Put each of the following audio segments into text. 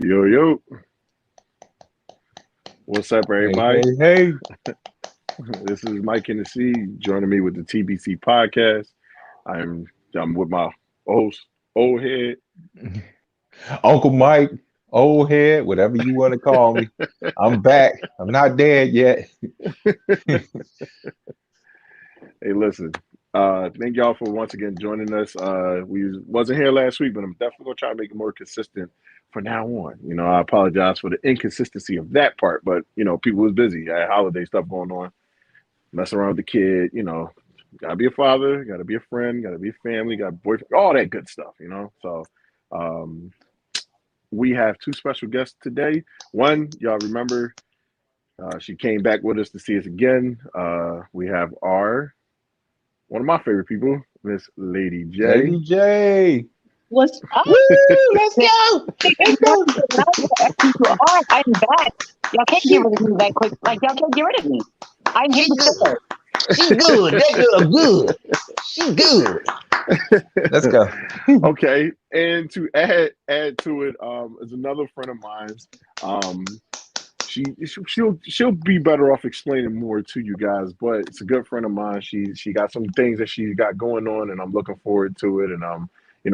Yo, yo. What's up, Hey, everybody? hey, hey. This is Mike Hennessy joining me with the TBC Podcast. I'm with my host, Old Head. Uncle Mike, old head, whatever you want to call me. I'm back. I'm not dead yet. Hey, listen. Thank y'all for once again joining us. We wasn't here last week, but I'm definitely gonna try to make it more consistent from now on. I apologize for the inconsistency of that part, but people was busy. I had holiday stuff going on, messing around with the kid. Gotta be a father, gotta be a friend, gotta be a family, got a boyfriend, all that good stuff. So um, we have two special guests today. One, y'all remember, she came back with us to see us again. We have our one of my favorite people, Miss Lady J. Lady J. What's up? Woo! Let's go. Let's go. I'm back. Y'all can't get rid of me that quick. Like y'all can't get rid of me. I'm here She to good. stay. She good. That girl good. She good. Let's go. Okay, and to add to it, is another friend of mine. Um, she'll be better off explaining more to you guys, but it's a good friend of mine. She got some things that she got going on, and I'm looking forward to it. And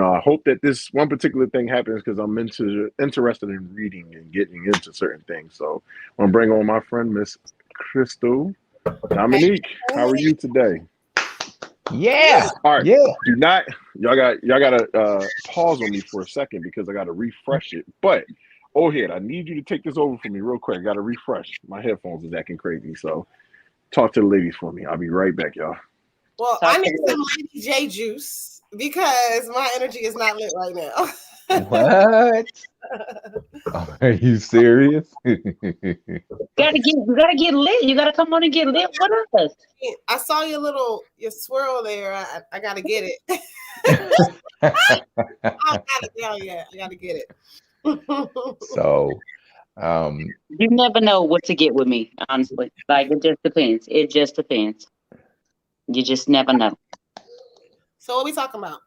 I hope that this one particular thing happens because I'm interested in reading and getting into certain things. So I'm gonna bring on my friend Miss Crystal Dominique. How are you today? Yeah. All right. Yeah. Do not y'all gotta pause on me for a second because I gotta refresh it. But head, I need you to take this over for me real quick. I gotta refresh. My headphones is acting crazy. So talk to the ladies for me. I'll be right back, y'all. Well, Talk I to need me. some Lady J juice because my energy is not lit right now. What? Are you serious? You gotta get lit. You gotta come on and get lit with us. I saw your swirl there. I gotta get it. I got it down yet. I gotta get it. So, um, You never know what to get with me, honestly. Like it just depends. It just depends. You just never know. So what we talking about?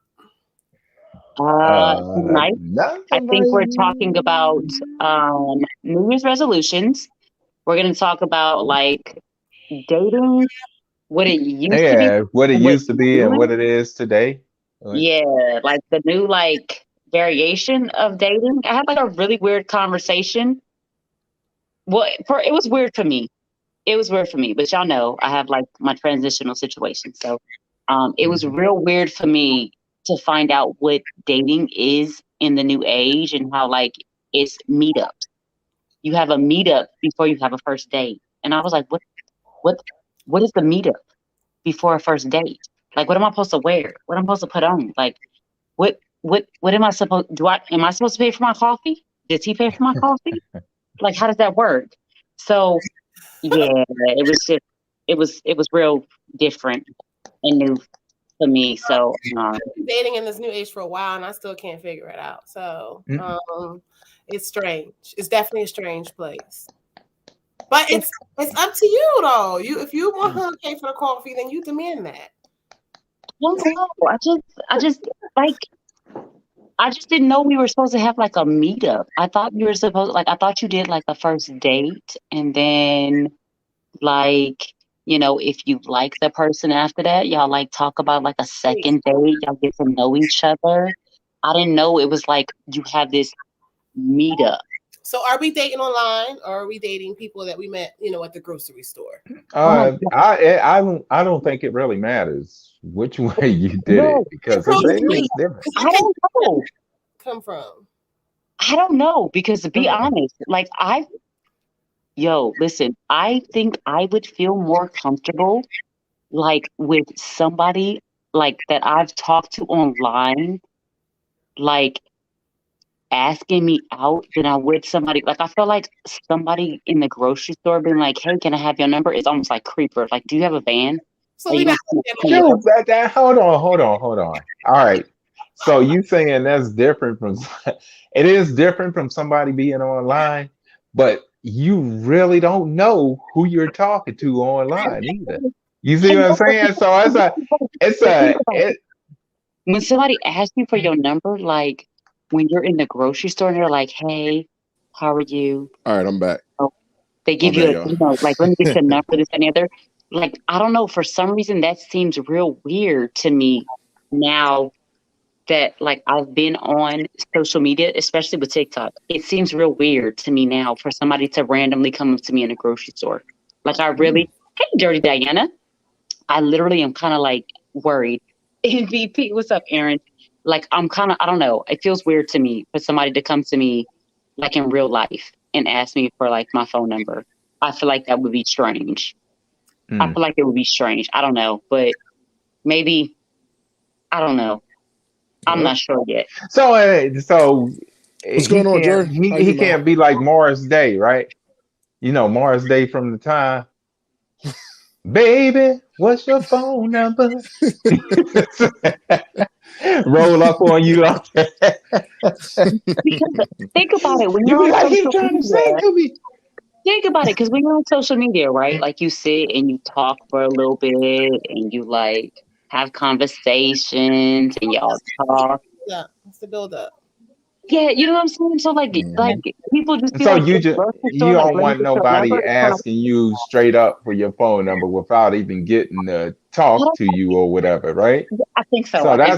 Tonight I nothing think we're like talking about New Year's resolutions. We're gonna talk about like dating, what it used to be, yeah, what it what's used to be and what new. it is today. Yeah, like the new like variation of dating. I had like a really weird conversation. Well, it was weird for me. It was weird for me, but y'all know I have like my transitional situation. So it was Mhm. real weird for me to find out what dating is in the new age and how like it's meetups. You have a meetup before you have a first date. And I was like, what what is the meetup before a first date? Like what am I supposed to wear? What am I supposed to put on? Like what am I supposed am I supposed to pay for my coffee? Does he pay for my coffee? Like how does that work? So yeah, it was real different and new for me. So I've been dating in this new age for a while, and I still can't figure it out. So Mm. it's strange. It's definitely a strange place. But it's up to you though. If you want her to pay for the coffee, then you demand that. I don't know. Like I just didn't know we were supposed to have like a meetup. I thought you were supposed like I thought you did like a first date and then like if you like the person after that, y'all like talk about like a second date, y'all get to know each other. I didn't know it was like you have this meetup. So are we dating online or are we dating people that we met, at the grocery store? Oh my I don't think it really matters which way you did no, it because Approach it me. is different. Because I don't know. come from? I don't know because to be Uh, honest, like listen, I think I would feel more comfortable like with somebody like that I've talked to online, like asking me out than I would somebody like I feel like somebody in the grocery store being like, "Hey, can I have your number?" Is almost like creeper. Like, do you have a van? So Are we you not gonna come looking with at us? Shoot, hold on, hold on, hold on. All right. So you saying that's different from it is different from somebody being online, but you really don't know who you're talking to online either. You see Hey, what I'm no, saying? So it's but think a about it. it When somebody asks you for your number, like when you're in the grocery store and they're like, "Hey, How are you? All right, I'm back. Oh, they give My you bad, a, y'all. like, let me get your number, this and the other. Like, I don't know, for some reason that seems real weird to me now that like I've been on social media, especially with TikTok. It seems real weird to me now for somebody to randomly come up to me in a grocery store. Like I really, hey, Dirty Diana. I literally am kind of like worried. MVP, what's up, Aaron? Like I'm kind of, I don't know. It feels weird to me for somebody to come to me like in real life and ask me for like my phone number. I feel like that would be strange. I feel like it would be strange. I don't know, but maybe I don't know. I'm not sure yet. So What's he going on, can't Jerry? How he you, man? can't be like Morris Day, right? You know Morris Day from the time, baby, what's your phone number? Roll up on you like that. Because think about it, when You you're be on like, he's social trying to sing media, to me. think about it, because when you're on social media, right? Like you sit and you talk for a little bit and you like have conversations and y'all talk. Yeah, it's the build up. Yeah, you know what I'm saying? So like people just be So like you the just grocery you store, like don't let me want get your nobody number. It's kind of asking you straight up for your phone number without even getting to talk to you or whatever, right? I think so. So I think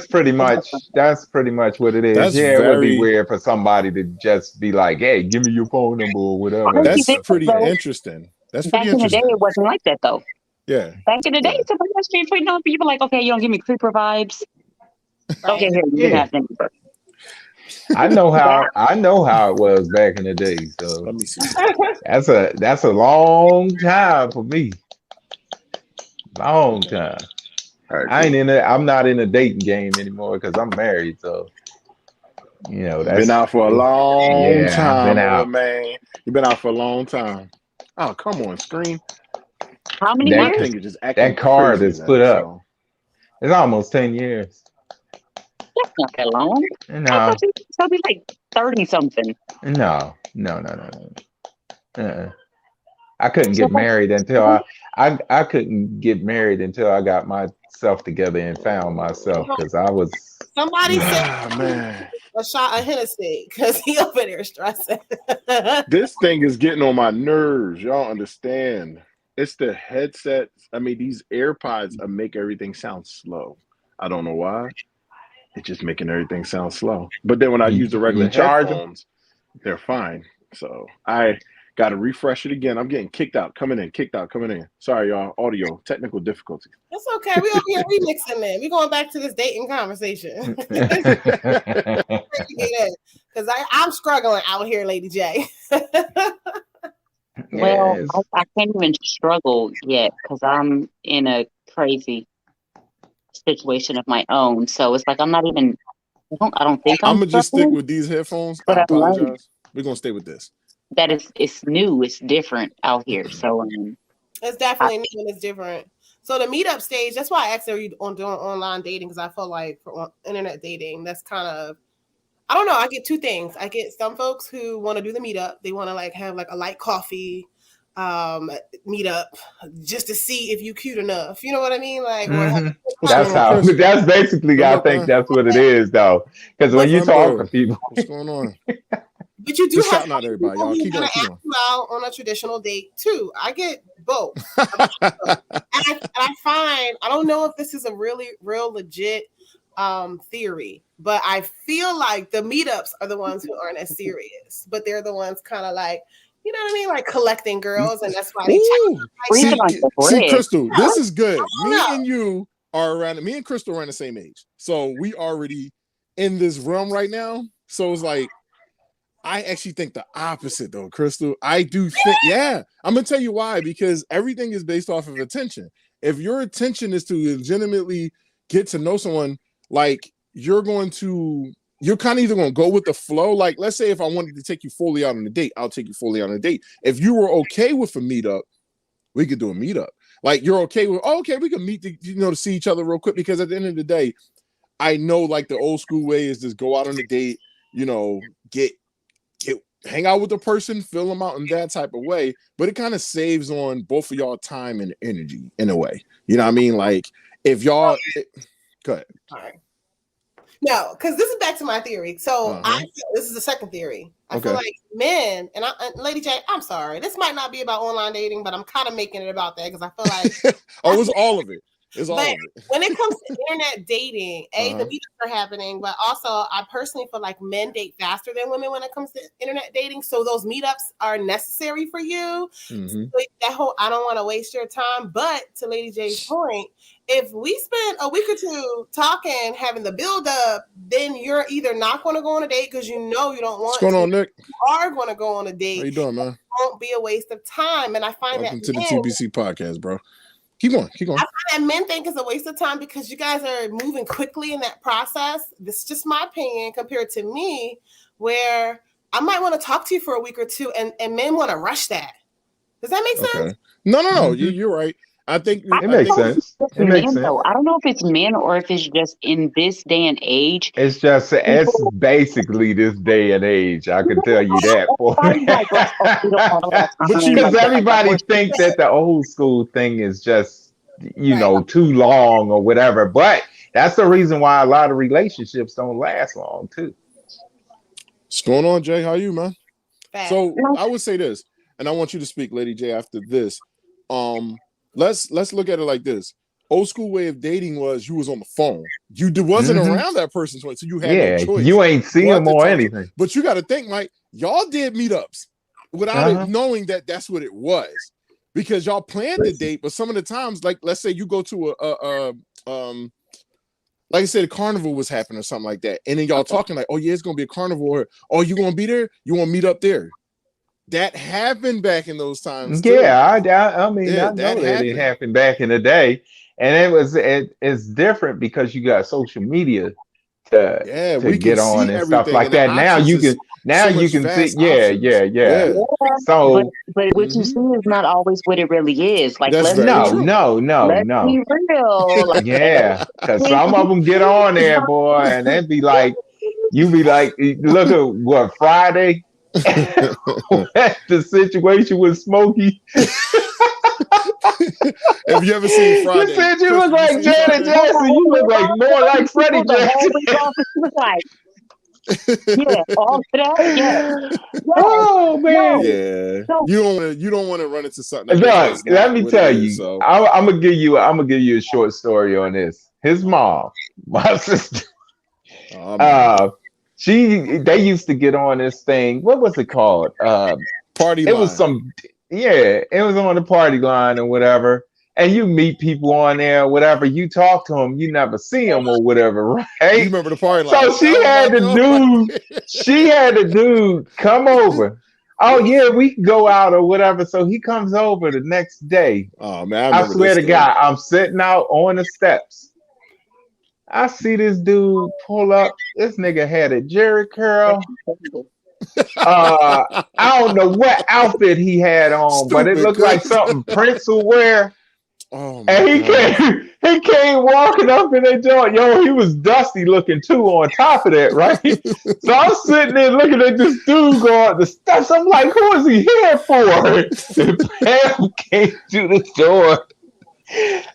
that's pretty much what it is. That's Yeah, it would be very. weird for somebody to just be like, "Hey, give me your phone number" or whatever. crazy That's thing is pretty though, interesting. That's pretty back in the day interesting. it wasn't like that though. Yeah, Back in the day, yeah. somebody on the street putting on people like, okay, you don't give me creeper vibes. Right. Okay, here, you can Yeah, have the number. That I know how it was back in the day. So Let me see something. that's a long time for me. Long time. All right, cool. I'm not in a dating game anymore because I'm married. So Been that's out for a long yeah. I've been time, old out. man. You've been out for a long time. Oh, come on, screen. how many My That years? thing is just acting that card crazy is now. put up. So It's almost 10 years. That's not that long. I thought No, you were going to be like 30 something. no. Uh-uh. I couldn't So get married until I couldn't get married until I got myself together and found myself because I was, Somebody said ah man, a shot of Hennessy because he over there stressing. this thing is getting on my nerves. Y'all understand? It's the headsets. I mean, these AirPods make everything sound slow. I don't know why. It's just making everything sound slow. But then when I use the regular you charge them. headphones, they're fine. So I got to refresh it again. I'm getting kicked out, coming in, kicked out, coming in. Sorry, y'all. Audio technical difficulties. It's okay. We over here remixing it. We going back to this dating conversation. Because I'm struggling out here, Lady J. Well, Yes. I can't even struggle yet because I'm in a crazy situation of my own. So it's like I'm not even. I don't think I'm I'm gonna just stick struggling, with these headphones. but I I've learned apologize. We're gonna stay with this. that it's new, it's different out here. So It's I, definitely new and it's different. So the meetup stage, that's why I asked are you on doing online dating because I feel like for internet dating, that's kind of I don't know. I get two things. I get some folks who want to do the meetup. They want to like have like a light coffee meetup just to see if you cute enough. You know what I mean? Like or have Hmm. a good What's going That's on, how. Chris? That's basically. Come I up, think man. that's what it is, though. Because when but you talk to November. people, What's going on? but you do Just have shouting out some everybody, people y'all. who Keep want going, to keep ask going. you out on a traditional date too. I get both. And I find I don't know if this is a really real legit theory, but I feel like the meetups are the ones who aren't as serious, but they're the ones kind of like you know what I mean, like collecting girls, and that's why they check. Ooh, breathing see, like the see, bread. Crystal, I this is good. don't Me know. and you are around. Me and Crystal are around the same age, so we already in this realm right now. So it's like I actually think the opposite, though, Crystal. I do think, yeah, I'm gonna tell you why. Because everything is based off of attention. If your attention is to legitimately get to know someone, like you're kind of either going to go with the flow. Like, let's say if I wanted to take you fully out on a date, I'll take you fully out on a date. If you were okay with a meetup, we could do a meetup. Like, you're okay with, oh, okay, we can meet, to see each other real quick. Because at the end of the day, I know like the old school way is just go out on a date, get hang out with the person, fill them out in that type of way. But it kind of saves on both of y'all time and energy in a way. You know what I mean? Like, if y'all, go ahead. All right. No, because this is back to my theory. So Uh-huh. this is the second theory. I feel Okay. like men, and Lady J, I'm sorry, this might not be about online dating, but I'm kind of making it about that because I feel like Oh, it's all of it. It's all But of it. when it comes to internet dating, the Uh-huh. meetups are happening, but also I personally feel like men date faster than women when it comes to internet dating. So those meetups are necessary for you. Mhm. So that whole I don't want to waste your time. But to Lady J's point, if we spend a week or two talking, having the build up, then you're either not going to go on a date because you know you don't What's want going on, Nick? You are going to go on a How date. you doing, man? It won't be a waste of time. And I find Welcome that to the men, TBC Podcast, bro. Keep going. Keep going. I find that men think it's a waste of time because you guys are moving quickly in that process. This is just my opinion compared to me, where I might want to talk to you for a week or two, and men want to rush that. Does that make sense? Okay. No. You're right. I think It makes sense. It makes Men, sense. though, I don't know if it's men or if it's just in this day and age. It's just it's basically this day and age. I can tell you that for Everybody's like, oh, we don't have a lot of time. because everybody think that the old school thing is just too long or whatever. But that's the reason why a lot of relationships don't last long too. What's going on, Jay? How you, man? Facts. So I would say this, and I want you to speak, Lady J, after this. Let's look at it like this. Old school way of dating was you was on the phone. You wasn't around that person, so you had no choice. You ain't see You had them to or talk to- anything. But you got to think, like, y'all did meetups without it knowing that that's what it was, because y'all planned the date. But some of the times, like, let's say you go to like I said, a carnival was happening or something like that, and then y'all talking like, oh yeah, it's gonna be a carnival, or oh, you gonna be there? You want to meet up there? That happened back in those times. Too. Yeah, I mean, Yeah, I know that that it happened back in the day, and it's different because you got social media to we get can on see and stuff everything, like and the that. Now options you is can so much see, vast yeah. options. So but what you see is not always what it really is. Like, That's let's very no, true. let's no. be real. Like, Yeah, because some of them get on there, boy, and they be like, you be like, look at what Friday. The situation with Smokey. Have you ever seen Friday? You said you Chris, look like seen Janet Friday? Jackson. You look like more like Freddie the whole Jackson. week off, she was like, yeah, all of that, yeah. Oh man. Yeah, No. you don't want to run into something. That Look, is let not me what tell it you. is, so. I'm gonna give you a short story on this. His mom, my sister, Oh, man. they used to get on this thing. What was it called? Party It was line. it was on the party line or whatever. And you meet people on there, or whatever. You talk to them, you never see them or whatever, You right? remember the party line? So she had the dude come over. Oh yeah, we can go out or whatever. So he comes over the next day. Oh man, I I remember swear this to story. God, I'm sitting out on the steps. I see this dude pull up. This nigga had a Jerry curl. I don't know what outfit he had on, but it Stupid, looked like Chris. something Prince would wear. Oh my And God. he came walking up in that joint. Yo, he was dusty looking too on top of that, right? So I'm sitting there looking at this dude go up the steps. I'm like, who is he here for? The Pam came to the door.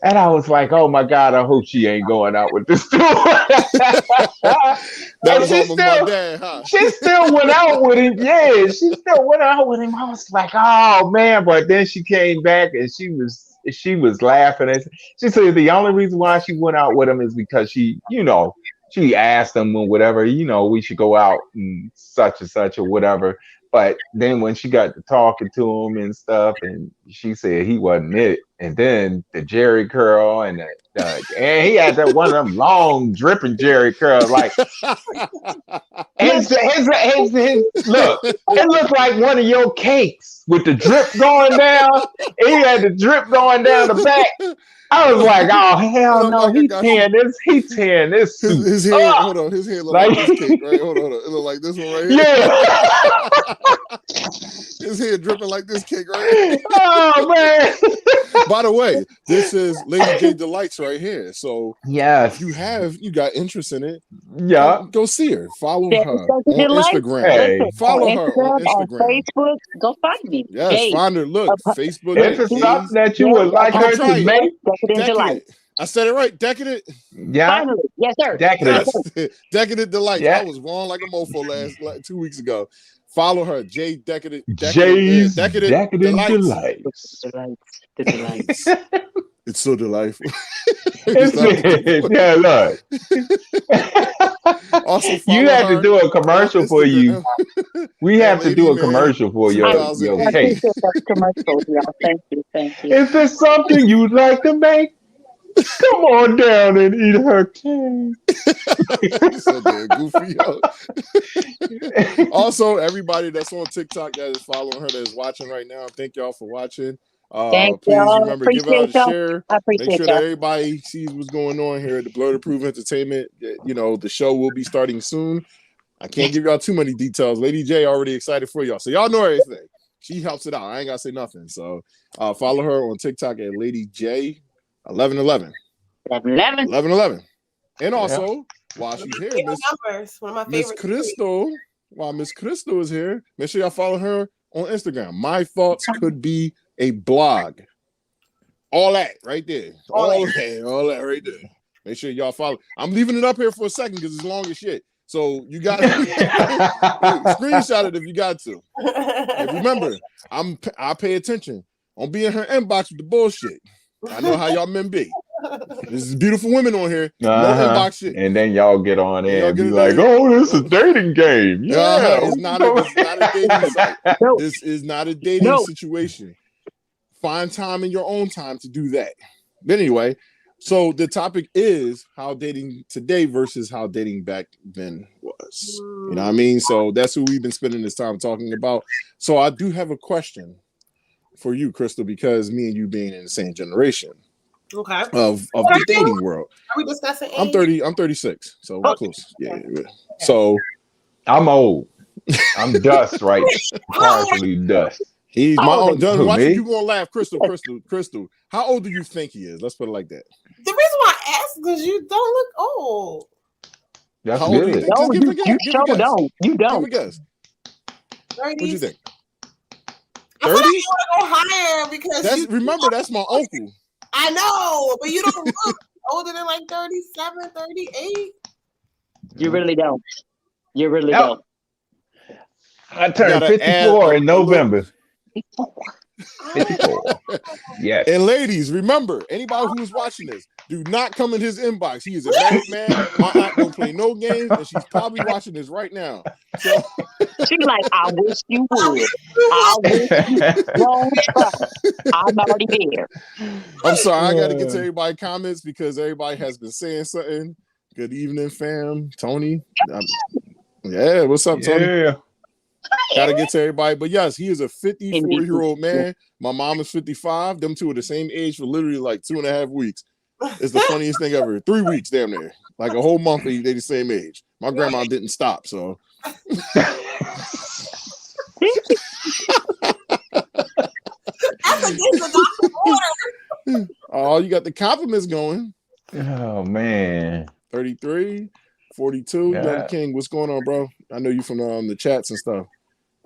And I was like, oh my God, I hope she ain't going out with this dude. That And was almost my dad, huh? she still went out with him. Yeah, she still went out with him. I was like, oh man. But then she came back and she was laughing. And she said the only reason why she went out with him is because she asked him or whatever, we should go out and such or whatever. But then when she got to talking to him and stuff, and she said he wasn't it. And then the Jerry curl and and he had that one of them long dripping Jerry curls, like his look, it looked like one of your cakes with the drip going down. He had the drip going down the back. I was like, oh hell no, he tearing this suit. His hair, hold on, his hair look like this cake, right? Hold on. It look like this one right here. Yeah. His hair dripping like this cake right here. Oh man. By the way, this is Lady J Delights right here. So yes, if you got interest in it, yeah, go see her. Follow Yeah, her so on you like- Instagram. Hey. Follow on her on Instagram. Facebook, go find me. Yes, Jay, find her. Look, Facebook. if it's something that you would like I'm her trying. to make, Decadent Delight. Decadent. I said it right. Decadent. yeah, Finally, Yes, sir. Decadent. Decadent Delights. Yeah. I was wrong like a mofo like 2 weeks ago. Follow her, J Decadent. Jay's Decadent Decadent Delights. The delights. It's so delightful. Yeah, look. Also, follow You have her to do a commercial for you. We have to do a Lady Man commercial for your 2008. I case. appreciate those commercials, y'all. Thank you. Is this something you'd like to make? Come on down and eat her cake. So damn goofy, yo. Also, everybody that's on TikTok that is following her, that is watching right now, thank y'all for watching. Thank Please y'all. remember, give out a Appreciate y'all. share. I Make appreciate sure that y'all. everybody sees what's going on here at the Blurred Approved Entertainment. You know, the show will be starting soon. I can't give y'all too many details. Lady J already excited for y'all. So y'all know everything. She helps it out. I ain't got to say nothing. So follow her on TikTok at Lady J 1111. 1111. And also, while she's here, Favorite numbers. One of my Miss favorite. Crystal, while Miss Crystal is here, make sure y'all follow her on Instagram. My Thoughts Could Be a Blog. All that right there. All that right there. Make sure y'all follow. I'm leaving it up here for a second because it's long as shit. So you got to screenshot it if you got to. And remember, I pay attention. Don't be in her inbox with the bullshit. I know how y'all men be. There's beautiful women on here. No inbox shit. And then y'all get on there and be get like, "Oh, this is a dating game." Yeah, it's not a dating site. No. This is not a dating situation. Find time in your own time to do that. But anyway, so the topic is how dating today versus how dating back then was. You know what I mean? So that's who we've been spending this time talking about. So I do have a question for you, Crystal, because me and you being in the same generation. Okay. Of the dating world. Are we discussing age? I'm 30. I'm 36. So we're close. Yeah. So I'm old. I'm dust, right? Partially dust. He's my own. Watch me? you gonna laugh, Crystal. How old do you think he is? Let's put it like that. The reason why I asked is because you don't look old. That's How old do you good. think? No, Just give a guess. you Give a sure guess. don't. You Give don't. a guess. 30s. What you think? I feel like 30? you want to go higher because Remember, that's my uncle. I know, but you don't look older than like 37, 38. You really don't. You really Yep. don't. I turned Gotta 54 add in a little- November. 54. Yes. And ladies, remember, anybody who's watching this, do not come in his inbox. He is a married man. My aunt don't play no games, and she's probably watching this right now. So She's like, I wish you would. I wish you don't try. I'm already there. I'm sorry, I gotta get to everybody comments because everybody has been saying something. Good evening, fam. Tony. Yeah, what's up, Tony? Yeah. Gotta get to everybody. But yes, he is a 54-year-old man. My mom is 55. Them two are the same age for literally like 2.5 weeks. It's the funniest thing ever. 3 weeks, damn near. Like a whole month, they the same age. My grandma didn't stop, so. That's against the doctor's order. Oh, you got the compliments going. Oh man. 33, 42. Yeah. Young King, what's going on, bro? I know you from the chats and stuff.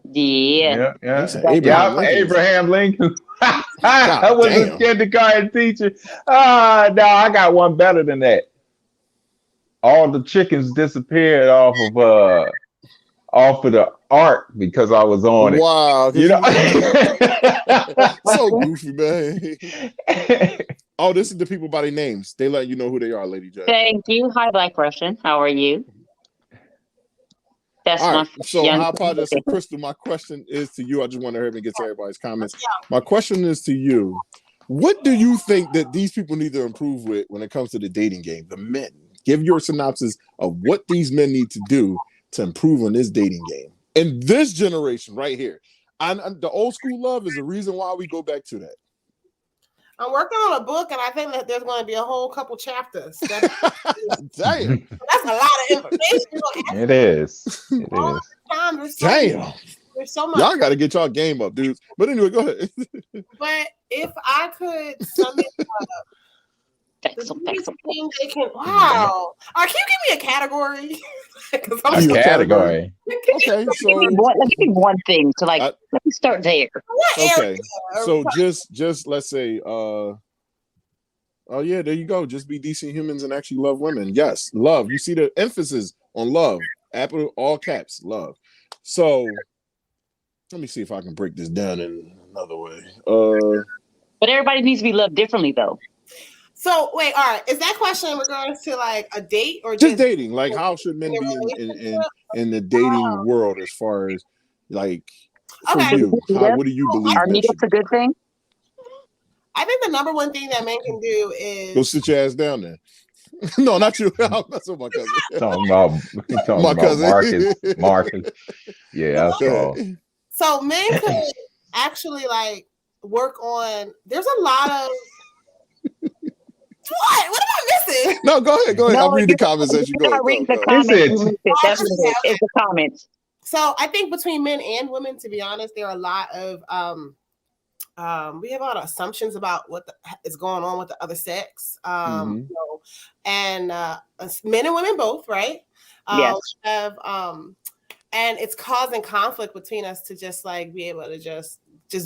Yeah. Yeah. He said Abraham Yeah, Lincoln. Abraham Lincoln. I was damn. a kindergarten teacher. No, I got one better than that. All the chickens disappeared off of the ark because I was on it. Wow. You know? So goofy, man. Oh, this is the people by their names. They let you know who they are, Lady J. Thank you. Hi, Black Russian. How are you? That's All my right. So young I apologize to Crystal. My question is to you. I just want to hurry and get to everybody's comments. My question is to you. What do you think that these people need to improve with when it comes to the dating game? The men. Give your synopsis of what these men need to do to improve on this dating game. In this generation right here. And the old school love is the reason why we go back to that. I'm working on a book, and I think that there's going to be a whole couple chapters. Damn. That's a lot of information. It is. It All is. the time, there's Damn. so much. Y'all got to get y'all game up, dudes. But anyway, go ahead. But if I could sum it up, the biggest thing they can. Wow. Can you give me a category? A category. Okay, so Give me one thing to let me start there. What okay, area? so just let's say Oh yeah, there you go. Just be decent humans and actually love women. Yes, love. You see the emphasis on love. Apple, all caps, love. So let me see if I can break this down in another way. But everybody needs to be loved differently, though. So wait, all right. Is that question in regards to like a date or just just dating. Like, how should men in a be relationship? in the dating world as far as like for Okay. you? What do you believe Are men should meetups a be? good thing? I think the number one thing that men can do Go is sit your ass down there. No, not you. I'm not talking about cousin. Talking My about cousin. Marcus. Yeah, I saw. so men could actually like work on. There's a lot of what am I missing? No, go ahead. No, I'll read the comments as you go. Not reading the Go. comments. Is it? You missed it. That's what it is. It's the comments. So I think between men and women, to be honest, there are a lot of we have a lot of assumptions about what is going on with the other sex, you know, and men and women both, right? Yes. Have and it's causing conflict between us to just like be able to just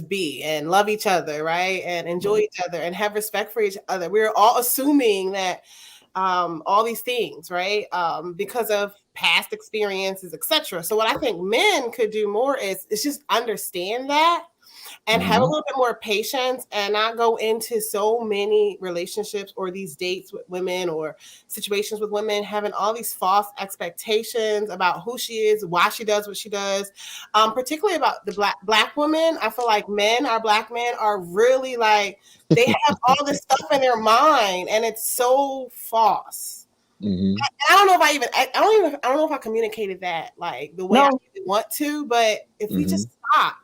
be and love each other, right? And enjoy each other and have respect for each other. We're all assuming that all these things, right? Because of past experiences, etc. So what I think men could do more is just understand that and have a little bit more patience and not go into so many relationships or these dates with women or situations with women having all these false expectations about who she is, why she does what she does, particularly about the black women. I feel like our black men are really like, they have all this stuff in their mind and it's so false. I don't know if I don't know if I communicated that like the way I really want to, but if we just stop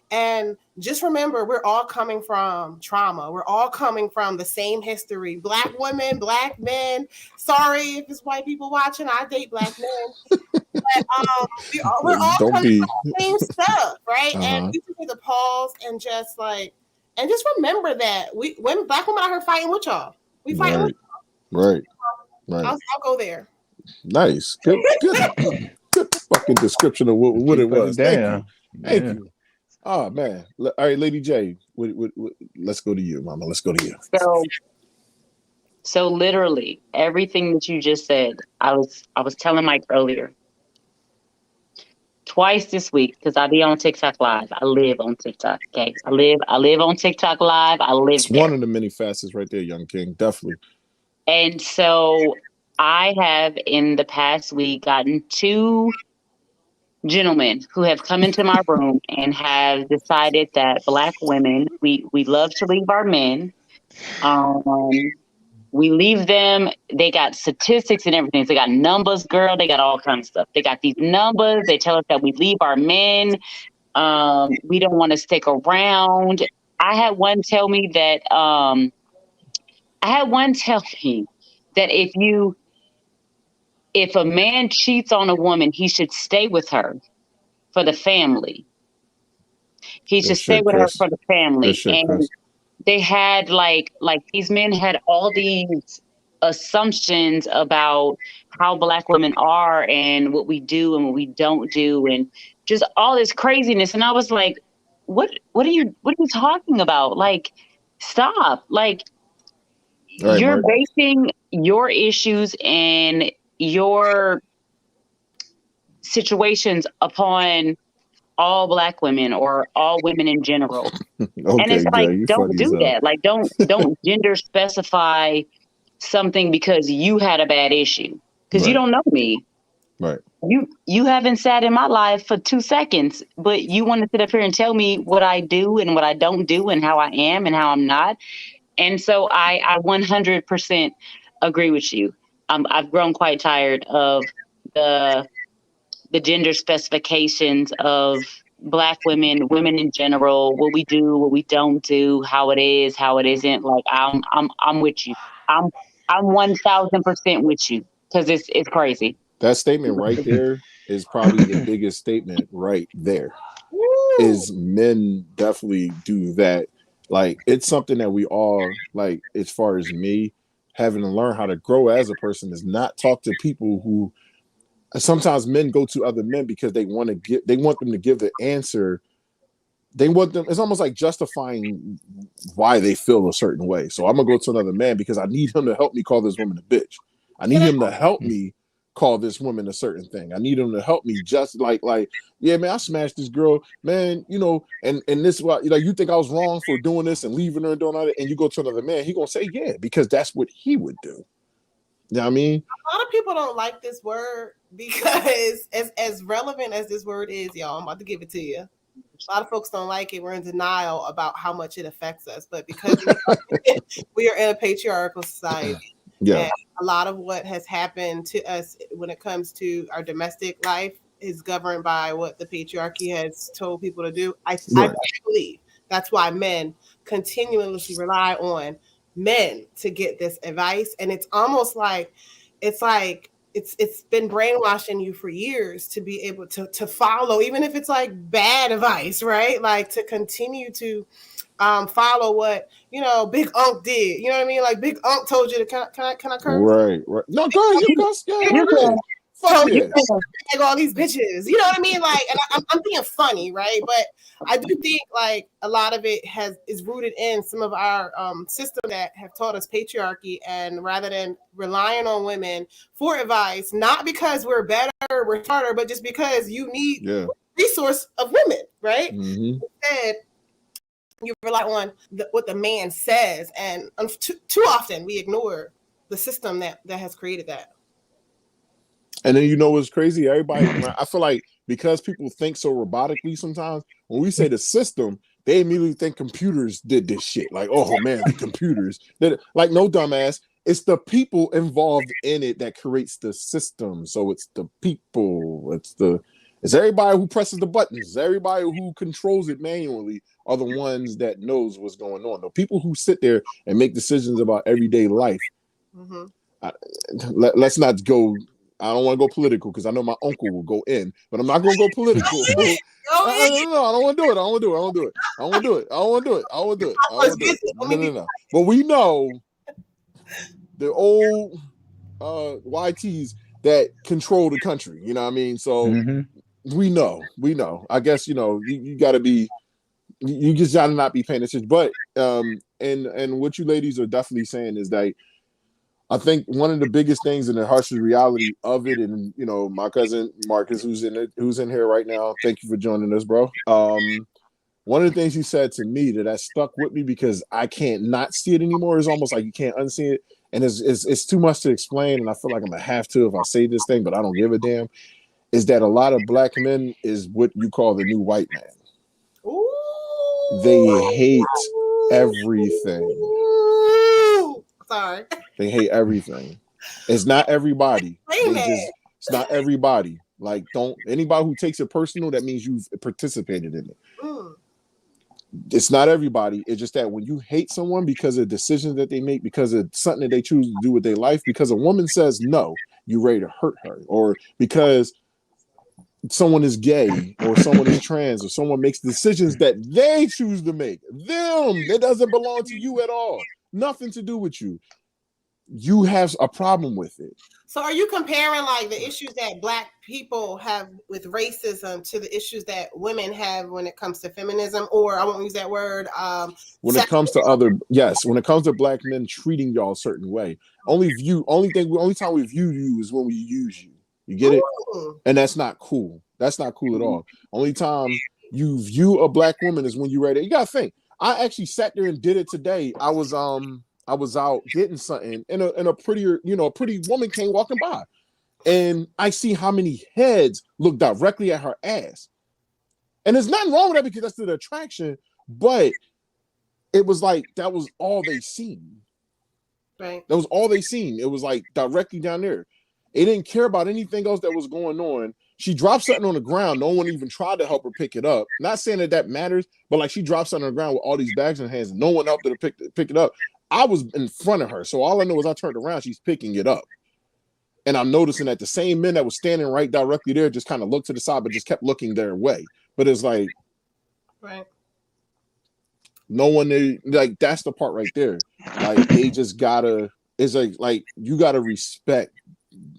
and just remember, we're all coming from trauma. We're all coming from the same history. Black women, black men. Sorry if it's white people watching. I date black men. But we're all coming from the same stuff, right? And we just need to pause and just remember that when black women out here fighting with y'all. We fight with y'all. Right. I'll go there. Nice. Good fucking description of what it was. Thank you. Oh man! All right, Lady J. Let's go to you, Mama. Let's go to you. So literally everything that you just said, I was telling Mike earlier. Twice this week, because I be on TikTok Live. I live on TikTok. Okay, I live on TikTok Live. It's there. One of the many facets right there, Young King. Definitely. And so I have in the past week gotten 2 gentlemen who have come into my room and have decided that black women, we love to leave our men. We leave them. They got statistics and everything. They got numbers, girl. They got all kinds of stuff. They got these numbers. They tell us that we leave our men. We don't want to stick around. I had one tell me that if a man cheats on a woman, he should stay with her for the family. He should stay with her for the family. And they had like these men had all these assumptions about how black women are and what we do and what we don't do and just all this craziness. And I was like, what are you talking about? Like, stop. Like, you're basing your issues and your situations upon all black women or all women in general. And it's like, don't do that. Like, don't gender specify something because you had a bad issue, because you don't know me. Right. You haven't sat in my life for 2 seconds, but you want to sit up here and tell me what I do and what I don't do and how I am and how I'm not. And so I 100% agree with you. I've grown quite tired of the gender specifications of black women, women in general, what we do, what we don't do, how it is, how it isn't. Like, I'm with you. I'm 1000% with you, because it's crazy. That statement right there is probably the biggest statement right there. Is men definitely do that. Like, it's something that we all, like, as far as me, having to learn how to grow as a person is not talk to people who sometimes men go to other men because they want them to give the answer they want them. It's almost like justifying why they feel a certain way. So I'm gonna go to another man because I need him to help me call this woman a bitch. I need him to help me call this woman a certain thing. I need him to help me just like, yeah, man, I smashed this girl, man, you know, and this what you think I was wrong for doing this and leaving her and doing all that, and you go to another man, he gonna say yeah, because that's what he would do. You know what I mean? A lot of people don't like this word because as relevant as this word is, y'all, I'm about to give it to you. A lot of folks don't like it. We're in denial about how much it affects us, but because we are in a patriarchal society, and a lot of what has happened to us when it comes to our domestic life is governed by what the patriarchy has told people to do. I believe that's why men continuously rely on men to get this advice, and it's almost like it's been brainwashing you for years to be able to follow, even if it's like bad advice, right? Like to continue to follow what Big Unc did. You know what I mean? Like Big Unc told you to can I curse? Right. No, go ahead. You cuss. Yeah. Fuck yeah. Like all these bitches. You know what I mean? Like, and I'm being funny, right? But I do think like a lot of it is rooted in some of our system that have taught us patriarchy, and rather than relying on women for advice, not because we're better, we're smarter, but just because you need resource of women, right? Mm-hmm. Instead, you rely on what the man says, and too often we ignore the system that has created that. And then what's crazy? Everybody, I feel like because people think so robotically sometimes, when we say the system, they immediately think computers did this shit. Like, oh man, the computers. Like, no, dumbass. It's the people involved in it that creates the system. So it's the people. It's everybody who presses the buttons. Everybody who controls it manually are the ones that knows what's going on. The people who sit there and make decisions about everyday life. Mm-hmm. Let's not go. I don't want to go political because I know my uncle will go in, but I'm not going to go political. No, I don't want to do it. I don't want to do it. No. But we know the old YTs that control the country. You know what I mean? So we know. I guess you got to be. You just got to not be paying attention. But and what you ladies are definitely saying is that. I think one of the biggest things in the harshest reality of it, and my cousin Marcus, who's in here right now, thank you for joining us, bro. One of the things he said to me that stuck with me because I can't not see it anymore is almost like you can't unsee it, and it's too much to explain, and I feel like I'm gonna have to if I say this thing, but I don't give a damn. Is that a lot of black men is what you call the new white man? Ooh. They hate everything. Sorry. They hate everything. It's not everybody. It's not everybody. Like, don't anybody who takes it personal, that means you've participated in it. It's not everybody. It's just that when you hate someone because of decisions that they make, because of something that they choose to do with their life, because a woman says no, you're ready to hurt her, or because someone is gay or someone is trans or someone makes decisions that they choose to make. It doesn't belong to you at all. Nothing to do with you. You have a problem with it. So are you comparing like the issues that black people have with racism to the issues that women have when it comes to feminism, or I won't use that word. When it comes to black men treating y'all a certain way, only time we view you is when we use you. You get it? And that's not cool. That's not cool at all. Only time you view a black woman is when you're ready. You gotta think. I actually sat there and did it today. I was out getting something, and a pretty woman came walking by, and I see how many heads look directly at her ass. And there's nothing wrong with that because that's the attraction, but it was like that was all they seen. Right. That was all they seen. It was like directly down there. They didn't care about anything else that was going on. She dropped something on the ground. No one even tried to help her pick it up. Not saying that matters, but like she dropped something on the ground with all these bags in her hands. No one helped her to pick it up. I was in front of her, so all I know is I turned around. She's picking it up, and I'm noticing that the same men that was standing right directly there just kind of looked to the side, but just kept looking their way. But it's like, right. No one, like that's the part right there. Like they just gotta. It's like you gotta respect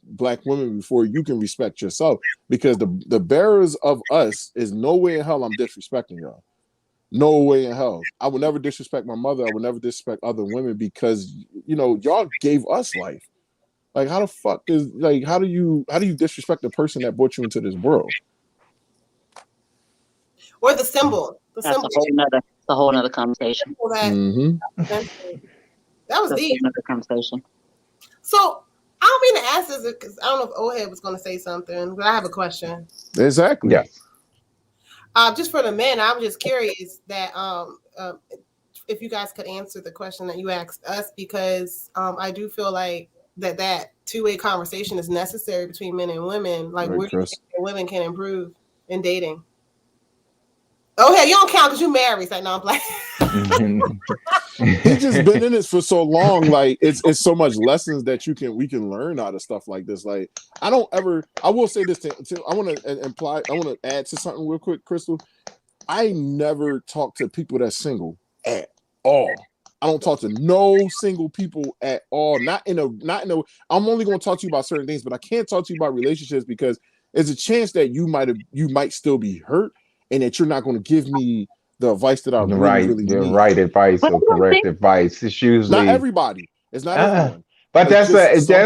black women before you can respect yourself, because the bearers of us is no way in hell I'm disrespecting y'all. No way in hell. I would never disrespect my mother. I would never disrespect other women because y'all gave us life. Like, how the fuck is how do you disrespect the person that brought you into this world? Or the symbol. That's a whole nother conversation. That was That's deep. another conversation. So I don't mean to ask this because I don't know if Ohead was going to say something, but I have a question. Exactly. Yeah. Just for the men, I'm just curious that if you guys could answer the question that you asked us, because I do feel like that two-way conversation is necessary between men and women. Like, Right, where do you Chris. think women can improve in dating? Oh, hey, you don't count because you married. Like, no, I'm like, He's just been in this for so long. Like, it's so much lessons that we can learn out of stuff like this. Like, I will say this I want to add to something real quick, Crystal. I never talk to people that's single at all. I don't talk to no single people at all. Not in a. I'm only going to talk to you about certain things, but I can't talk to you about relationships because there's a chance that you might still be hurt, and that you're not going to give me the advice that I really The need. right advice or correct advice. It's usually not everybody. It's not everyone. But that's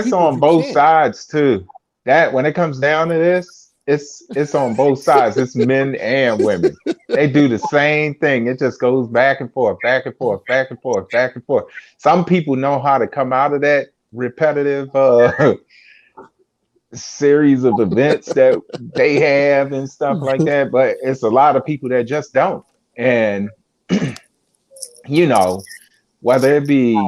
people on you both can't. sides too. That when it comes down to this, it's on both sides. It's men and women. They do the same thing. It just goes back and forth, back and forth, back and forth, back and forth. Some people know how to come out of that repetitive series of events that they have and stuff like that, but it's a lot of people that just don't. And whether it be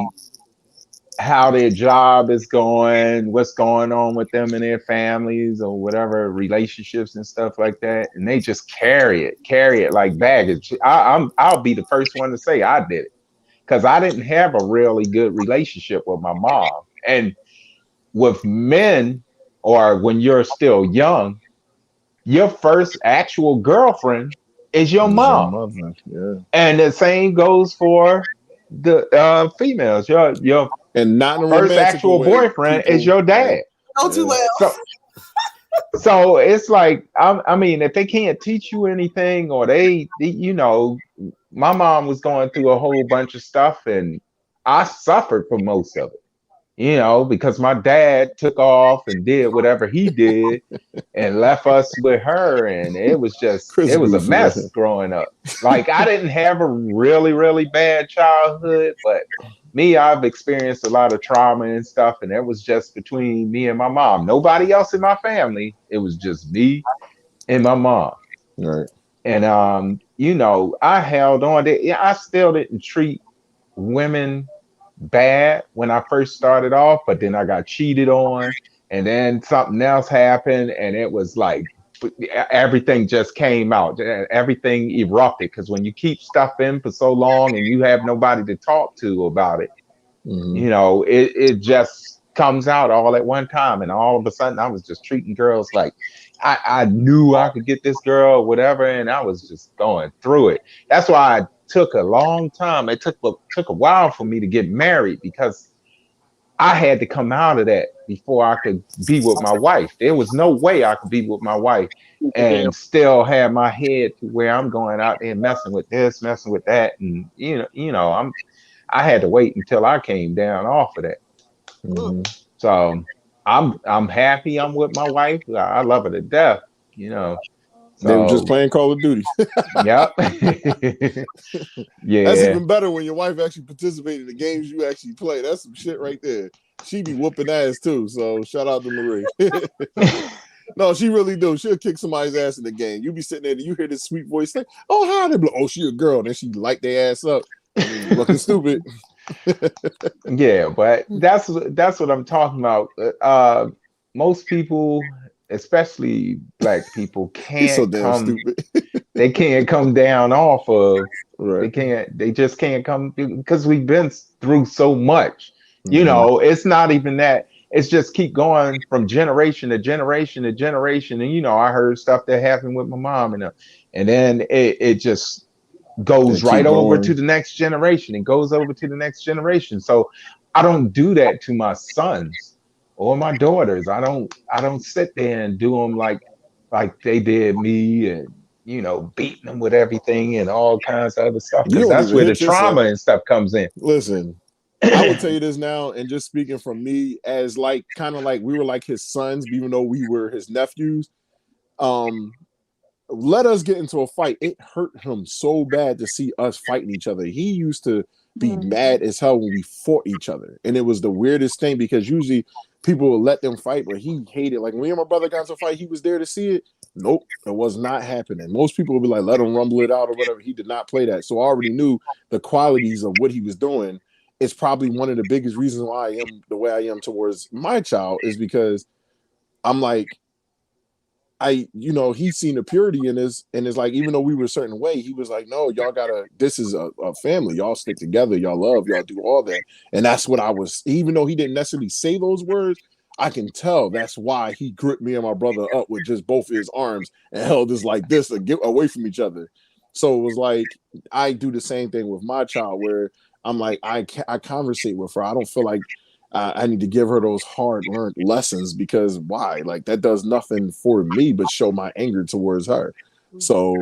how their job is going, what's going on with them and their families or whatever, relationships and stuff like that, and they just carry it like baggage. I'll be the first one to say I did it because I didn't have a really good relationship with my mom. And with men, or when you're still young, your first actual girlfriend is your mom. Mother. Yeah. And the same goes for the females. Your And not in a first romantic actual way, boyfriend is your dad. oh, too well. So it's like, I mean, if they can't teach you anything, or my mom was going through a whole bunch of stuff, and I suffered for most of it, because my dad took off and did whatever he did and left us with her. And it was a mess growing up. Like, I didn't have a really, really bad childhood, but I've experienced a lot of trauma and stuff. And it was just between me and my mom. Nobody else in my family. It was just me and my mom. Right. And, I held on. I still didn't treat women bad when I first started off, but then I got cheated on, and then something else happened, and it was like everything just came out. Everything erupted, because when you keep stuff in for so long and you have nobody to talk to about it, it just comes out all at one time. And all of a sudden I was just treating girls like I knew I could get this girl or whatever, and I was just going through it. That's why I took a long time. It took a while for me to get married, because I had to come out of that before I could be with my wife. There was no way I could be with my wife and still have my head to where I'm going out there messing with this, messing with that. And I had to wait until I came down off of that. Mm-hmm. So I'm happy I'm with my wife. I love her to death, So, they were just playing Call of Duty. Yep. Yeah. That's even better when your wife actually participated in the games you actually play. That's some shit right there. She be whooping ass too. So shout out to Marie. No, she really do. She'll kick somebody's ass in the game. You be sitting there and you hear this sweet voice say, "Oh, hi." They be like, "Oh, she a girl." Then she light their ass up. Looking stupid. Yeah, but that's what I'm talking about. Most people, especially black people, can't they can't come down off of. Right. They just can't come, because we've been through so much. Mm-hmm. It's not even that. It's just keep going from generation to generation to generation. And I heard stuff that happened with my mom, and then it just goes right over to the next generation. It goes over to the next generation. So I don't do that to my sons or my daughters. I don't sit there and do them like they did me, and beating them with everything and all kinds of other stuff, You because don't that's even where the hit yourself. trauma and stuff comes in. Listen, I will tell you this now, and just speaking from me as like kind of like we were like his sons, even though we were his nephews. Let us get into a fight. It hurt him so bad to see us fighting each other. He used to be mad as hell when we fought each other. And it was the weirdest thing, because usually people will let them fight, but he hated, like when me and my brother got into a fight, he was there to see it. Nope, it was not happening. Most people would be like, let him rumble it out or whatever. He did not play that. So I already knew the qualities of what he was doing. It's probably one of the biggest reasons why I am the way I am towards my child, is because I'm like, he's seen the purity in this, and it's like, even though we were a certain way, he was like, no, y'all gotta, this is a family, y'all stick together, y'all love, y'all do all that. And that's what I was, even though he didn't necessarily say those words, I can tell that's why he gripped me and my brother up with just both of his arms and held us like this to get away from each other. So it was like, I do the same thing with my child, where I'm like, I conversate with her. I don't feel like I need to give her those hard learned lessons, because why? Like, that does nothing for me but show my anger towards her. So,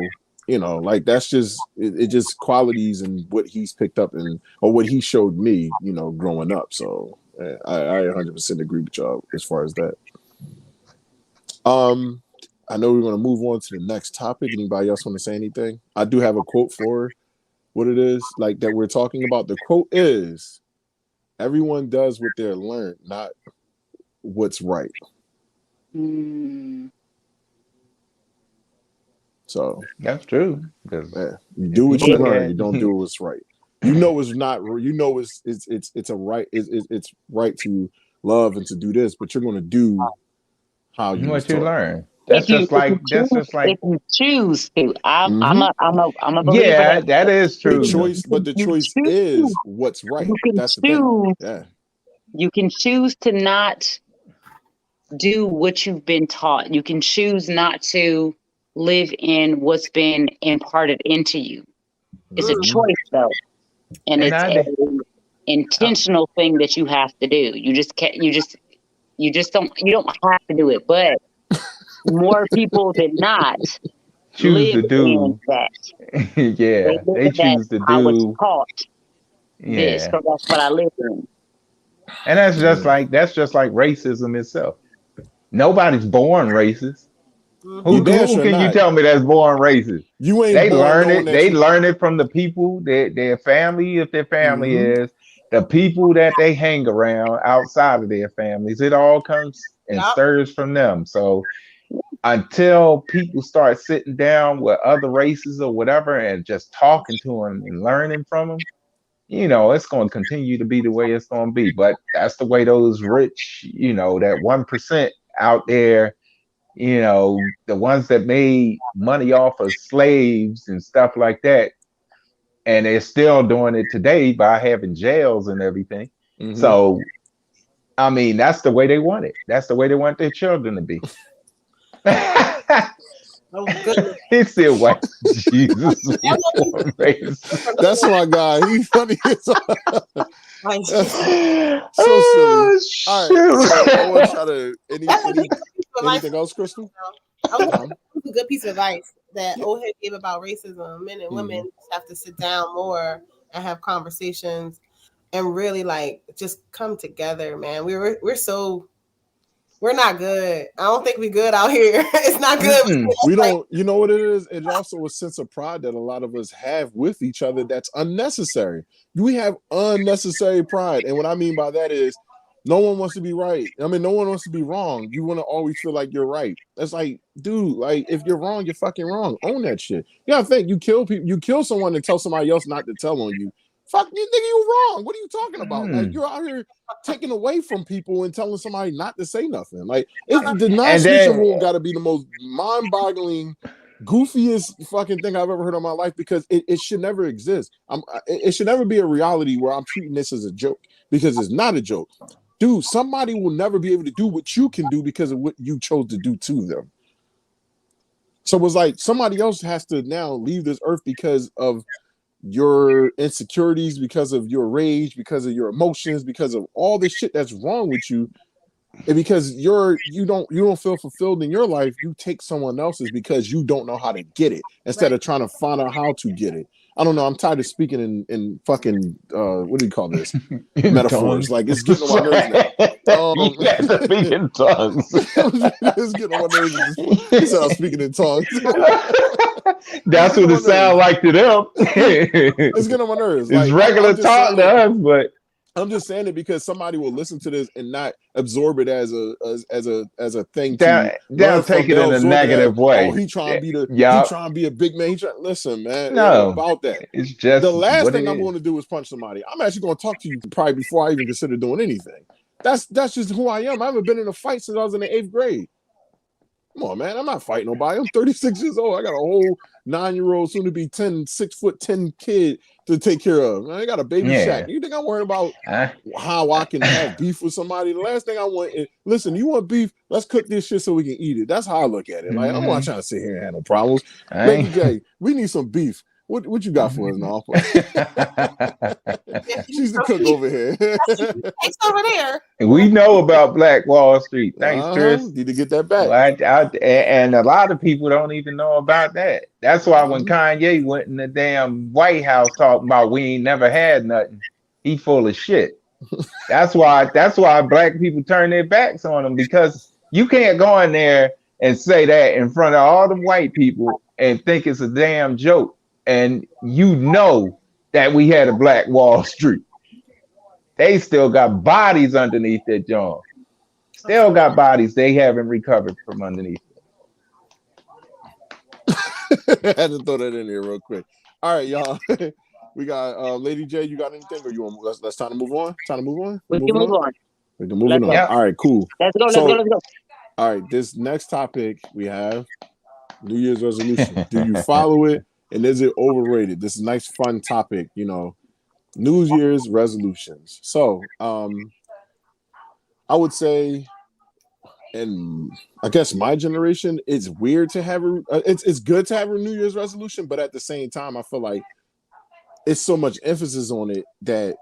like, that's just it just qualities and what he's picked up or what he showed me, growing up. So I 100% agree with y'all as far as that. I know we're going to move on to the next topic. Anybody else want to say anything? I do have a quote for what it is like that we're talking about. The quote is, everyone does what they're learned, not what's right. So that's true. You do what you learn. You don't do what's right. It's not. It's a right. It's right to love and to do this, but you're going to do how you learn. That's just like if you choose to. I'm a believer. Yeah, that is true. The choice is what's right. That's the thing. Yeah. You can choose to not do what you've been taught. You can choose not to live in what's been imparted into you. It's a choice, though, and it's an intentional thing that you have to do. You just can't. You don't have to do it, but more people than not choose to do that. They choose to do. I was taught this, so that's what I live in. And that's just like racism itself. Nobody's born racist. Who can you tell me that's born racist? You ain't. They learn it. They learn it from the people, their family, if their family is the people that they hang around outside of their families. It all comes and stirs from them. So until people start sitting down with other races or whatever and just talking to them and learning from them, it's going to continue to be the way it's going to be. But that's the way those rich, that 1% out there, the ones that made money off of slaves and stuff like that, and they're still doing it today by having jails and everything. So, I mean, that's the way they want it. That's the way they want their children to be. He said, "What Jesus?" That's my guy. He's funny. So silly. All right. I want y'all to anything else, Crystal? A good piece of advice that old head gave about racism. Men and women have to sit down more and have conversations and really just come together, man. We're not good. I don't think we're good out here. It's not good. We don't, you know what it is? It's also a sense of pride that a lot of us have with each other that's unnecessary. We have unnecessary pride. And what I mean by that is no one wants to be right. I mean, no one wants to be wrong. You want to always feel like you're right. That's like, dude, if you're wrong, you're fucking wrong. Own that shit. You gotta think, you kill people, you kill someone and tell somebody else not to tell on you. Fuck you, nigga, you wrong. What are you talking about? Like, you're out here taking away from people and telling somebody not to say nothing. Like, the non-snitching rule got to be the most mind-boggling, goofiest fucking thing I've ever heard in my life, because it should never exist. It should never be a reality where I'm treating this as a joke, because it's not a joke. Dude, somebody will never be able to do what you can do because of what you chose to do to them. So it's like somebody else has to now leave this earth because of your insecurities, because of your rage, because of your emotions, because of all this shit that's wrong with you. And because you don't feel fulfilled in your life, you take someone else's because you don't know how to get it instead of trying to find out how to get it. I don't know. I'm tired of speaking in fucking what do you call this? Metaphors. Tongues. Like it's getting on my nerves now. You have to speak in tongues. It's getting on my nerves. He said I'm speaking in tongues. That's what it sounds like to them. It's getting on my nerves. It's like, regular talk to us, but I'm just saying it because somebody will listen to this and not absorb it as a thing. They'll take it in a negative way. Oh, he trying to be he trying to be a big man. No, Listen, man. It ain't about that. It's just the last thing I'm going to do is punch somebody. I'm actually going to talk to you probably before I even consider doing anything. That's just who I am. I haven't been in a fight since I was in the 8th grade. Come on, man. I'm not fighting nobody. I'm 36 years old. I got a whole 9-year-old, soon to be 6'10" kid to take care of. I got a baby Shaq. You think I'm worried about how I can have beef with somebody? The last thing I want is, listen, you want beef? Let's cook this shit so we can eat it. That's how I look at it. Like, I'm not trying to sit here and have no problems. Lady J, we need some beef. What you got for us now? She's the cook over here. It's over there. We know about Black Wall Street. Thanks, Chris. Need to get that back. And a lot of people don't even know about that. That's why when Kanye went in the damn White House talking about we ain't never had nothing, he full of shit. That's why black people turn their backs on him, because you can't go in there and say that in front of all the white people and think it's a damn joke. And you know that we had a Black Wall Street. They still got bodies underneath that joint. Still got bodies they haven't recovered from underneath it. I had to throw that in there real quick. All right, y'all. We got Lady J. You got anything, or you want? Let's time to move on. Time to move on. We can move on. We can move on. Go. All right, cool. Let's go. All right, this next topic we have New Year's resolution. Do you follow it? And is it overrated? This is a nice, fun topic, New Year's resolutions. So, I would say, and I guess my generation, it's weird to have it's good to have a New Year's resolution, but at the same time, I feel like it's so much emphasis on it that,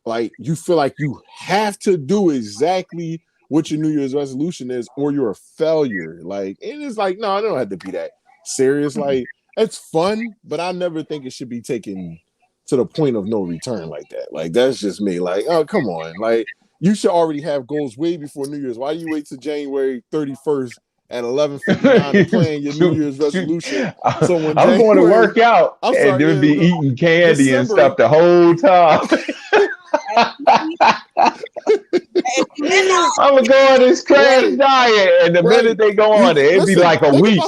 like, you feel like you have to do exactly what your New Year's resolution is, or you're a failure. Like, and it's like, no, I don't have to be that serious. Like, it's fun, but I never think it should be taken to the point of no return like that. Like, that's just me. Like, oh, come on. Like, you should already have goals way before New Year's. Why do you wait till January 31st at 11:59 to plan your New Year's resolution? So when I'm going to work out and then be eating candy and stuff the whole time. I'm gonna go on this crash diet, and the minute they go on it, it'd be like a week.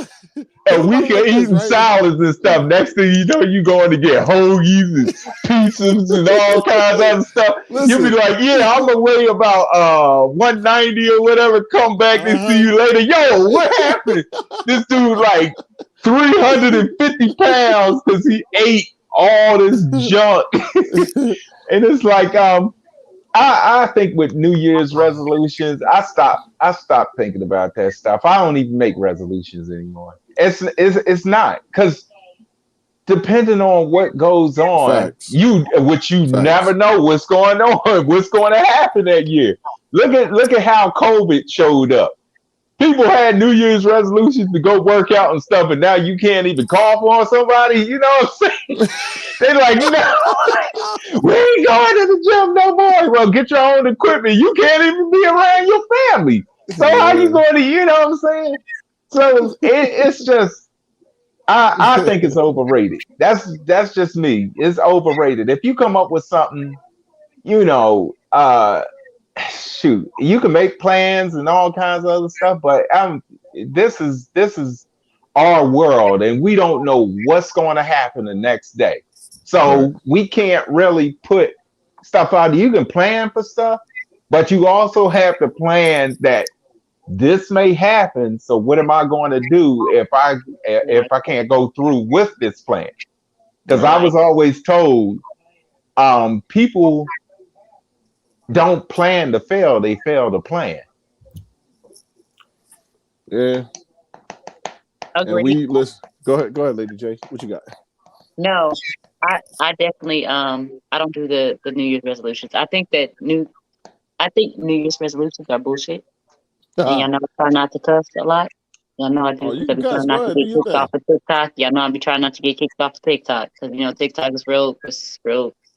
A week of eating salads and stuff. Next thing you know, you're going to get hoagies and pizzas and all kinds of other stuff. You'll be like, yeah, I'm gonna weigh about 190 or whatever. Come back and see you later. Yo, what happened? This dude like 350 pounds because he ate all this junk. And it's like, I think with New Year's resolutions, I stopped thinking about that stuff. I don't even make resolutions anymore. It's not, because depending on what goes on, Facts. you never know what's going on, what's going to happen that year. Look at how COVID showed up. People had New Year's resolutions to go work out and stuff, and now you can't even cough on somebody. You know what I'm saying? They're like, no, we ain't going to the gym no more. Well, get your own equipment. You can't even be around your family. So how you going to, you know what I'm saying? So it's just, I think it's overrated. That's just me. It's overrated. If you come up with something, shoot, you can make plans and all kinds of other stuff, but this is our world, and we don't know what's going to happen the next day. So we can't really put stuff out. You can plan for stuff, but you also have to plan that this may happen. So what am I going to do if I can't go through with this plan? Because I was always told, people don't plan to fail; they fail to plan. Yeah. Agreed. Go ahead, Lady J. What you got? No, I definitely I don't do the New Year's resolutions. I think that I think New Year's resolutions are bullshit. And y'all know I try not to cuss a lot. Y'all know I do Oh, you because can I'm cuss. trying Go not to ahead, do get your kicked thing. off of TikTok. Y'all know I be trying not to get kicked off of TikTok because TikTok is real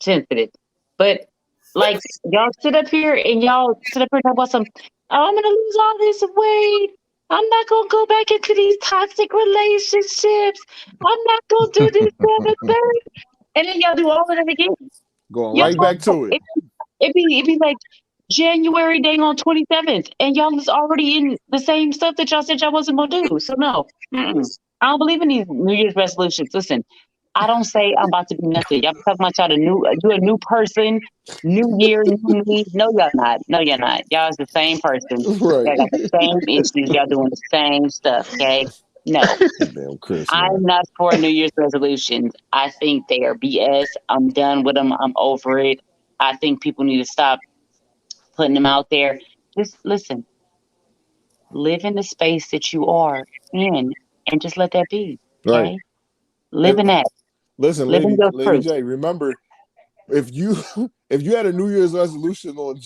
sensitive. But like y'all sit up here and y'all sit up here and talk about some. Oh, I'm gonna lose all this weight. I'm not gonna go back into these toxic relationships. I'm not gonna do this, that, and the third. And then y'all do all of it again. Going Y'all right back to it. it be like January day on 27th, and y'all is already in the same stuff that y'all said y'all wasn't gonna do. So no, I don't believe in these New Year's resolutions. Listen, I don't say I'm about to be nothing. Y'all be talking about y'all you a new person, new year, new me. No, y'all not. No, you're not. Y'all is the same person. Right. Y'all got the same issues. Y'all doing the same stuff. Okay, no. Damn Chris, I'm man. not for New Year's resolutions. I think they are BS. I'm done with them. I'm over it. I think people need to stop putting them out there. Just listen, live in the space that you are in and just let that be. Right. Okay? Live And in that. listen, Live in your Lady truth. J, remember if you if you had a New Year's resolution on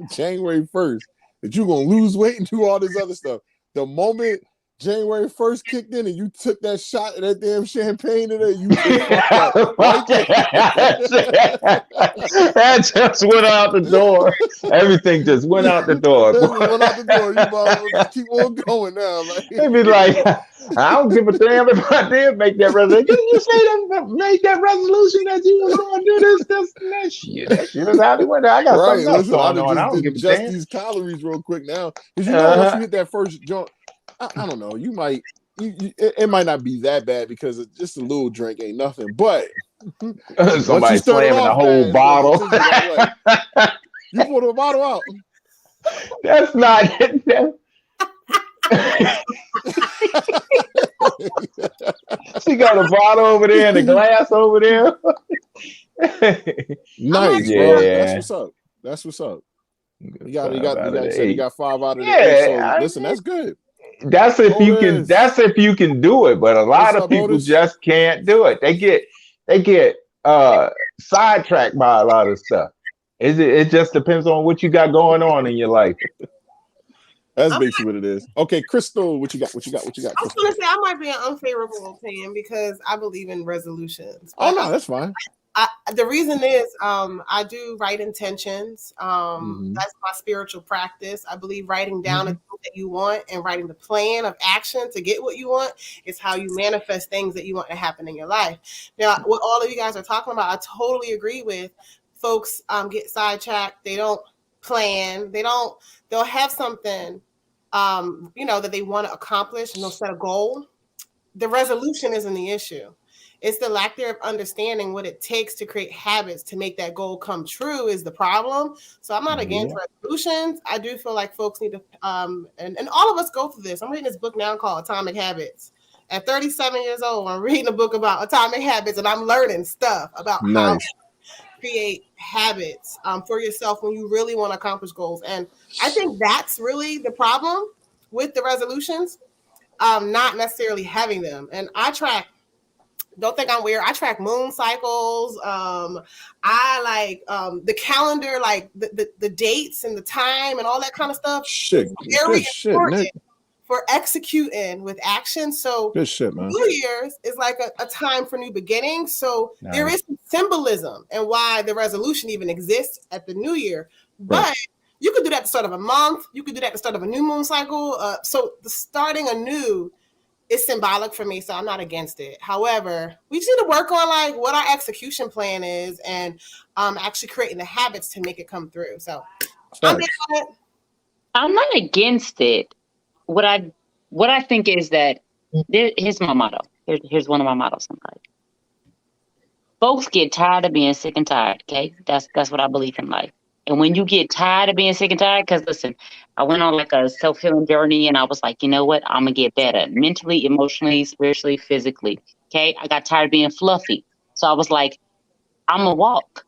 January 1st that you're gonna lose weight and do all this other stuff, the moment January 1st kicked in and you took that shot of that damn champagne in there, you just fucked up right there. That just went out the door. Everything just went out the door. That just went out the door. You might as well just keep on going now. Like, They'd be like, I don't give a damn if I did make that resolution. Didn't you say that make that resolution that you was going to do this, and that shit? That shit is out the window. I got right. something else Listen, I going done on. I just don't give a adjust damn. these calories real quick now. Because you know, once Uh-huh. you hit that first jump, I don't know, you might, it might not be that bad because it's just a little drink ain't nothing. But once you Somebody started slamming a off whole bad, it's going to bottle. continue that way. You pulled a bottle out. That's not it. She got a bottle over there and a glass over there. Nice, bro. That's Yeah. what's up. That's what's up. You 5 out of you the said you 8. got 5 out of the 8. So Yeah, listen, that's good. that's if you can. Otis, That's if you can do it. But a what's lot of up, people Otis? just can't do it. They get sidetracked by a lot of stuff. It just depends on what you got going on in your life. That's I'm, basically what it is. Okay, Crystal, what you got? What you got? What you got, I was Crystal? going to say I might be an unfavorable opinion because I believe in resolutions. Oh But no, that's fine. the reason is I do write intentions. Mm-hmm. That's my spiritual practice. I believe writing down Mm-hmm. the things that you want and writing the plan of action to get what you want is how you manifest things that you want to happen in your life. Now, what all of you guys are talking about, I totally agree with. Folks get sidetracked. They don't plan. They'll have something, that they want to accomplish and they'll set a goal. The resolution isn't the issue. It's the lack there of understanding what it takes to create habits to make that goal come true is the problem. So I'm not against resolutions. I do feel like folks need to, and all of us go through this. I'm reading this book now called Atomic Habits. At 37 years old, I'm reading a book about atomic habits and I'm learning stuff about how Nice. to create habits for yourself when you really want to accomplish goals. And I think that's really the problem with the resolutions. Not necessarily having them. And don't think I'm weird. I track moon cycles. I like the calendar, like the dates and the time and all that kind of stuff Shit. is very Good shit, important Nick. for executing with action. So Good shit, man. New Year's is like a time for new beginnings. So there is some symbolism and why the resolution even exists at the New Year. But Right. you could do that at the start of a month. You could do that at the start of a new moon cycle. So the starting anew is symbolic for me, so I'm not against it. However, we just need to work on like what our execution plan is and actually creating the habits to make it come through. So I'm in on it. I'm not against it. What I think is that here's my motto. Here's one of my mottos in life. Folks get tired of being sick and tired. Okay, that's what I believe in life. And when you get tired of being sick and tired, because listen, I went on like a self-healing journey, and I was like, you know what? I'm gonna get better mentally, emotionally, spiritually, physically. Okay, I got tired of being fluffy, so I was like, I'm gonna walk.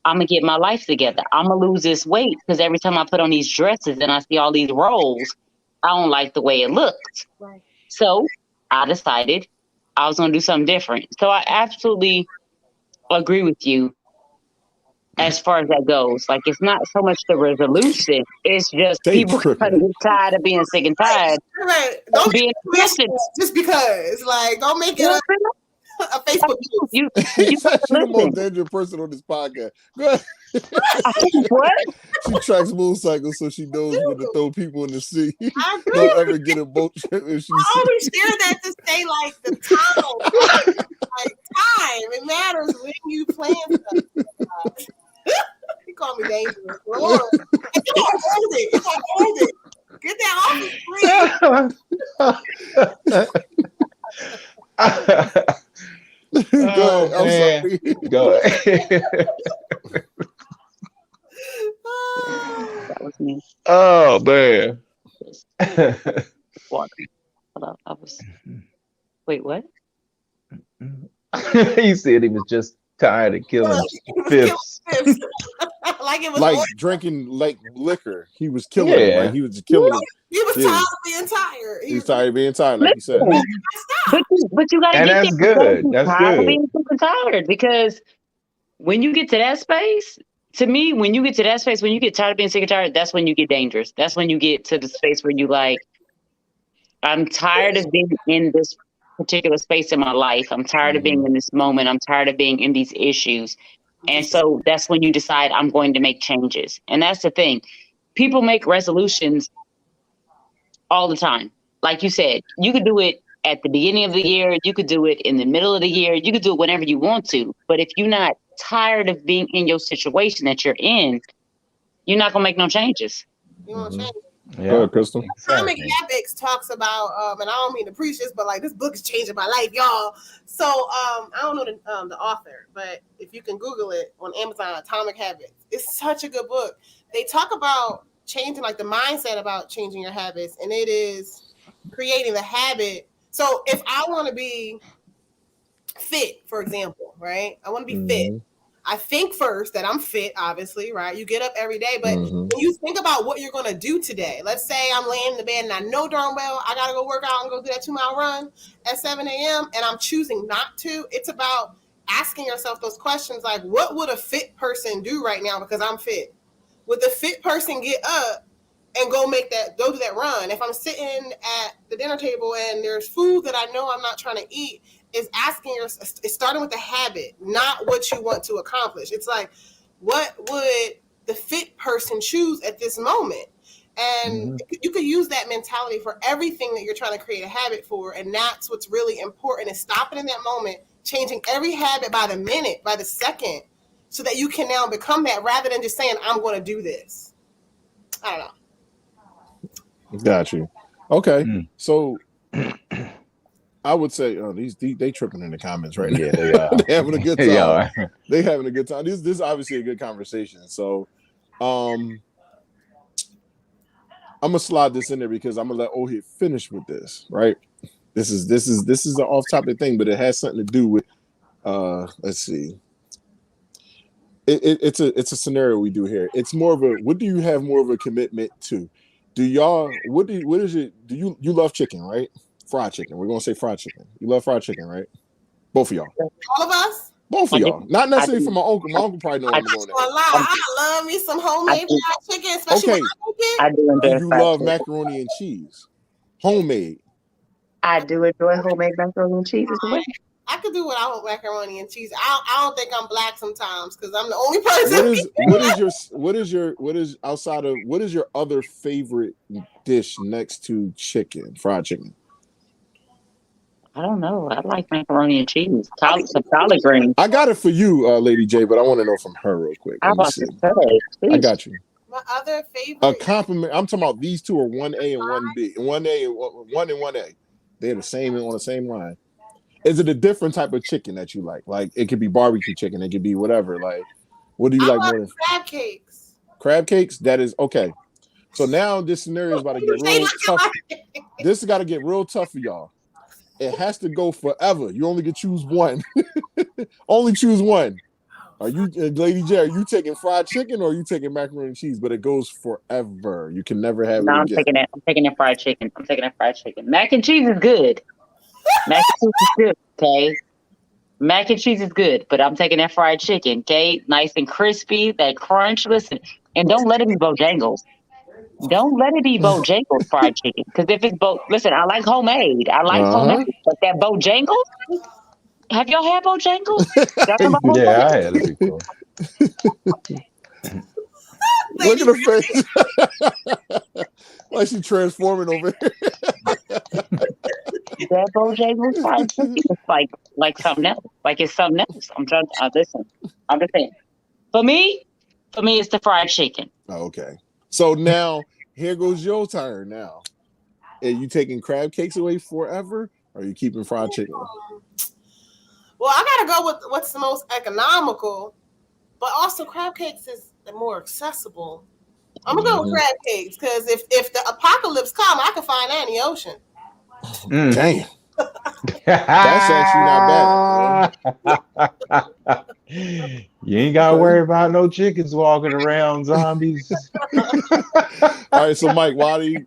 I'm gonna get my life together. I'm gonna lose this weight because every time I put on these dresses and I see all these rolls, I don't like the way it looks. Right. So I decided I was gonna do something different. So I absolutely agree with you. as far as that goes. Like, it's not so much the resolution; it's just They people tripping. get tired of being sick and tired Right. Don't being make Christian. just because. Like, don't make You know it what I'm a Facebook post. saying? She's the most listen. dangerous person on this podcast. Go ahead. What? She tracks motorcycles so she knows when to throw people in the sea. I do. Don't ever get a boat trip if she I always share that to say like the time. Like time. It matters when you plan stuff. You call me dangerous. Lord. You don't hold it. You don't hold it. Get that off the screen. Go ahead. I'm sorry. Go ahead. That was me. Oh man. Water. Hold on. I was. Wait, what? He said he was just tired of killing fifths. Like it was Like drinking like liquor. He was killing it. Yeah. Like he was just killing it. he was Yeah. tired of being tired. He was tired of being tired, like you said. But you gotta And get that's there good. because you're That's tired of good. being super tired. Because when you get to that space, to me, when you get to that space, when you get tired of being sick and tired, that's when you get dangerous. That's when you get to the space where you like, I'm tired of being in this particular space in my life. I'm tired of being in this moment. I'm tired of being in these issues. And so that's when you decide I'm going to make changes. And that's the thing. People make resolutions all the time. Like you said, you could do it at the beginning of the year. You could do it in the middle of the year. You could do it whenever you want to. But if you're not tired of being in your situation that you're in, you're not going to make no changes. You want to change? Yeah. Go ahead, Crystal. Atomic Habits talks about, and I don't mean to preach this, but like this book is changing my life, y'all. So I don't know the author, but if you can Google it on Amazon, Atomic Habits, it's such a good book. They talk about changing like the mindset about changing your habits, and it is creating the habit. So if I want to be fit, for example, right? I want to be fit. I think first that I'm fit, obviously, right? You get up every day, but when you think about what you're going to do today, let's say I'm laying in the bed and I know darn well I got to go work out and go do that 2-mile run at 7 a.m. and I'm choosing not to. It's about asking yourself those questions like, what would a fit person do right now because I'm fit? Would the fit person get up and go do that run? If I'm sitting at the dinner table and there's food that I know I'm not trying to eat, is it's starting with the habit, not what you want to accomplish. It's like, what would the fit person choose at this moment? And you could use that mentality for everything that you're trying to create a habit for. And that's what's really important, is stopping in that moment, changing every habit by the minute, by the second, so that you can now become that rather than just saying, I'm going to do this. I don't know. Got you. Okay. So I would say, they tripping in the comments right now. Yeah, they are. They're having a good time. They are. They having a good time. This is obviously a good conversation. So I'm gonna slide this in there because I'm gonna let Ohit finish with this, right? This is an off-topic thing, but it has something to do with let's see. It's a scenario we do here. It's more of a, what do you have more of a commitment to? Do you love chicken, right? Fried chicken. We're gonna say fried chicken. You love fried chicken, right? Both of y'all. All of us? Both of y'all. Not necessarily for my uncle. My uncle probably know I'm going there. I love me some homemade fried chicken, especially when I do enjoy Do you fried love chicken. macaroni and cheese? Homemade. I do enjoy homemade macaroni and cheese as well. I could do without macaroni and cheese. I don't think I'm black sometimes because I'm the only person. What is your other favorite dish next to chicken, fried chicken? I don't know. I like macaroni and cheese. Some collard greens. I got it for you, Lady J, but I want to know from her real quick. I Let me about see. to say. I got you. My other favorite. A compliment. I'm talking about these two are 1A and 1B. 1 and 1A. They're the same on the same line. Is it a different type of chicken that you like? Like, it could be barbecue chicken. It could be whatever. Like, what do you like more than crab cakes? Crab cakes? That is okay. So now this scenario is about to get real tough. This has got to get real tough for y'all. It has to go forever. You only can choose one. Only choose one. Are you, Lady J, are you taking fried chicken or are you taking macaroni and cheese? But it goes forever. You can never have it again. I'm taking that fried chicken. I'm taking that fried chicken. Mac and cheese is good. Mac and cheese is good, okay? Mac and cheese is good, but I'm taking that fried chicken, okay? Nice and crispy, that crunch. Listen, and don't let it be Bojangles. Don't let it be Bojangles fried chicken. Because if it's listen, I like homemade. I like homemade. Uh-huh. But that Bojangles, have y'all had Bojangles? Y'all know about Yeah, Bojangles? I had it before. Look at her face. Like she transforming over here. That Bojangles fried chicken is like something else. Like it's something else. I'm trying to listen. I'm just saying. For me, it's the fried chicken. Oh, okay. So now here goes your turn now. Are you taking crab cakes away forever? Or are you keeping fried chicken? Well, I gotta go with what's the most economical, but also crab cakes is the more accessible. I'm gonna go with crab cakes because if the apocalypse come, I can find that in the ocean. Damn. That's actually not bad. You ain't gotta worry about no chickens walking around, zombies. All right, so Mike, why do you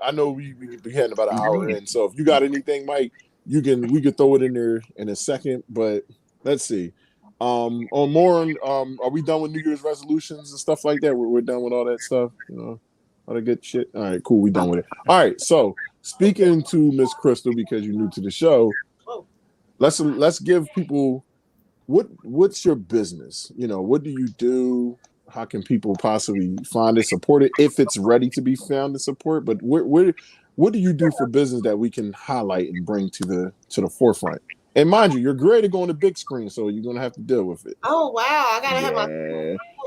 I know we be heading about an hour in. So if you got anything, Mike, we could throw it in there in a second, but let's see. Are we done with New Year's resolutions and stuff like that? We're done with all that stuff, all the good shit. All right, cool, we done with it. All right, so speaking to Miss Crystal, because you're new to the show, let's give people what's your business? What do you do? How can people possibly find it, support it if it's ready to be found and support? But what do you do for business that we can highlight and bring to the forefront? And mind you, you're great at going to big screen, so you're gonna have to deal with it. Oh wow, I gotta have my.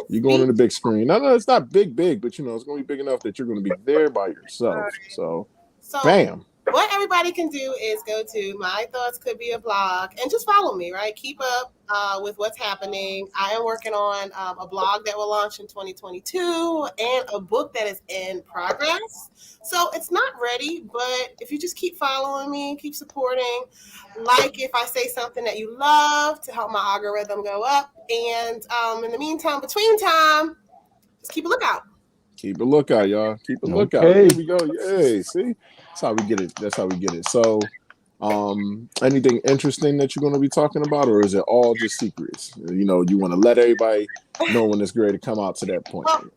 You're going on the big screen. No, it's not big, but it's gonna be big enough that you're gonna be there by yourself. Right. So bam. What everybody can do is go to My Thoughts Could Be a Blog and just follow me, right? Keep up with what's happening. I am working on a blog that will launch in 2022 and a book that is in progress. So it's not ready, but if you just keep following me, keep supporting, like if I say something that you love to help my algorithm go up. And in the meantime, between time, just keep a lookout. Keep a lookout, y'all. Keep a lookout. Here we go. Yay, see? That's how we get it. So, anything interesting that you're going to be talking about, or is it all just secrets? You want to let everybody know when it's ready to come out to that point. Well,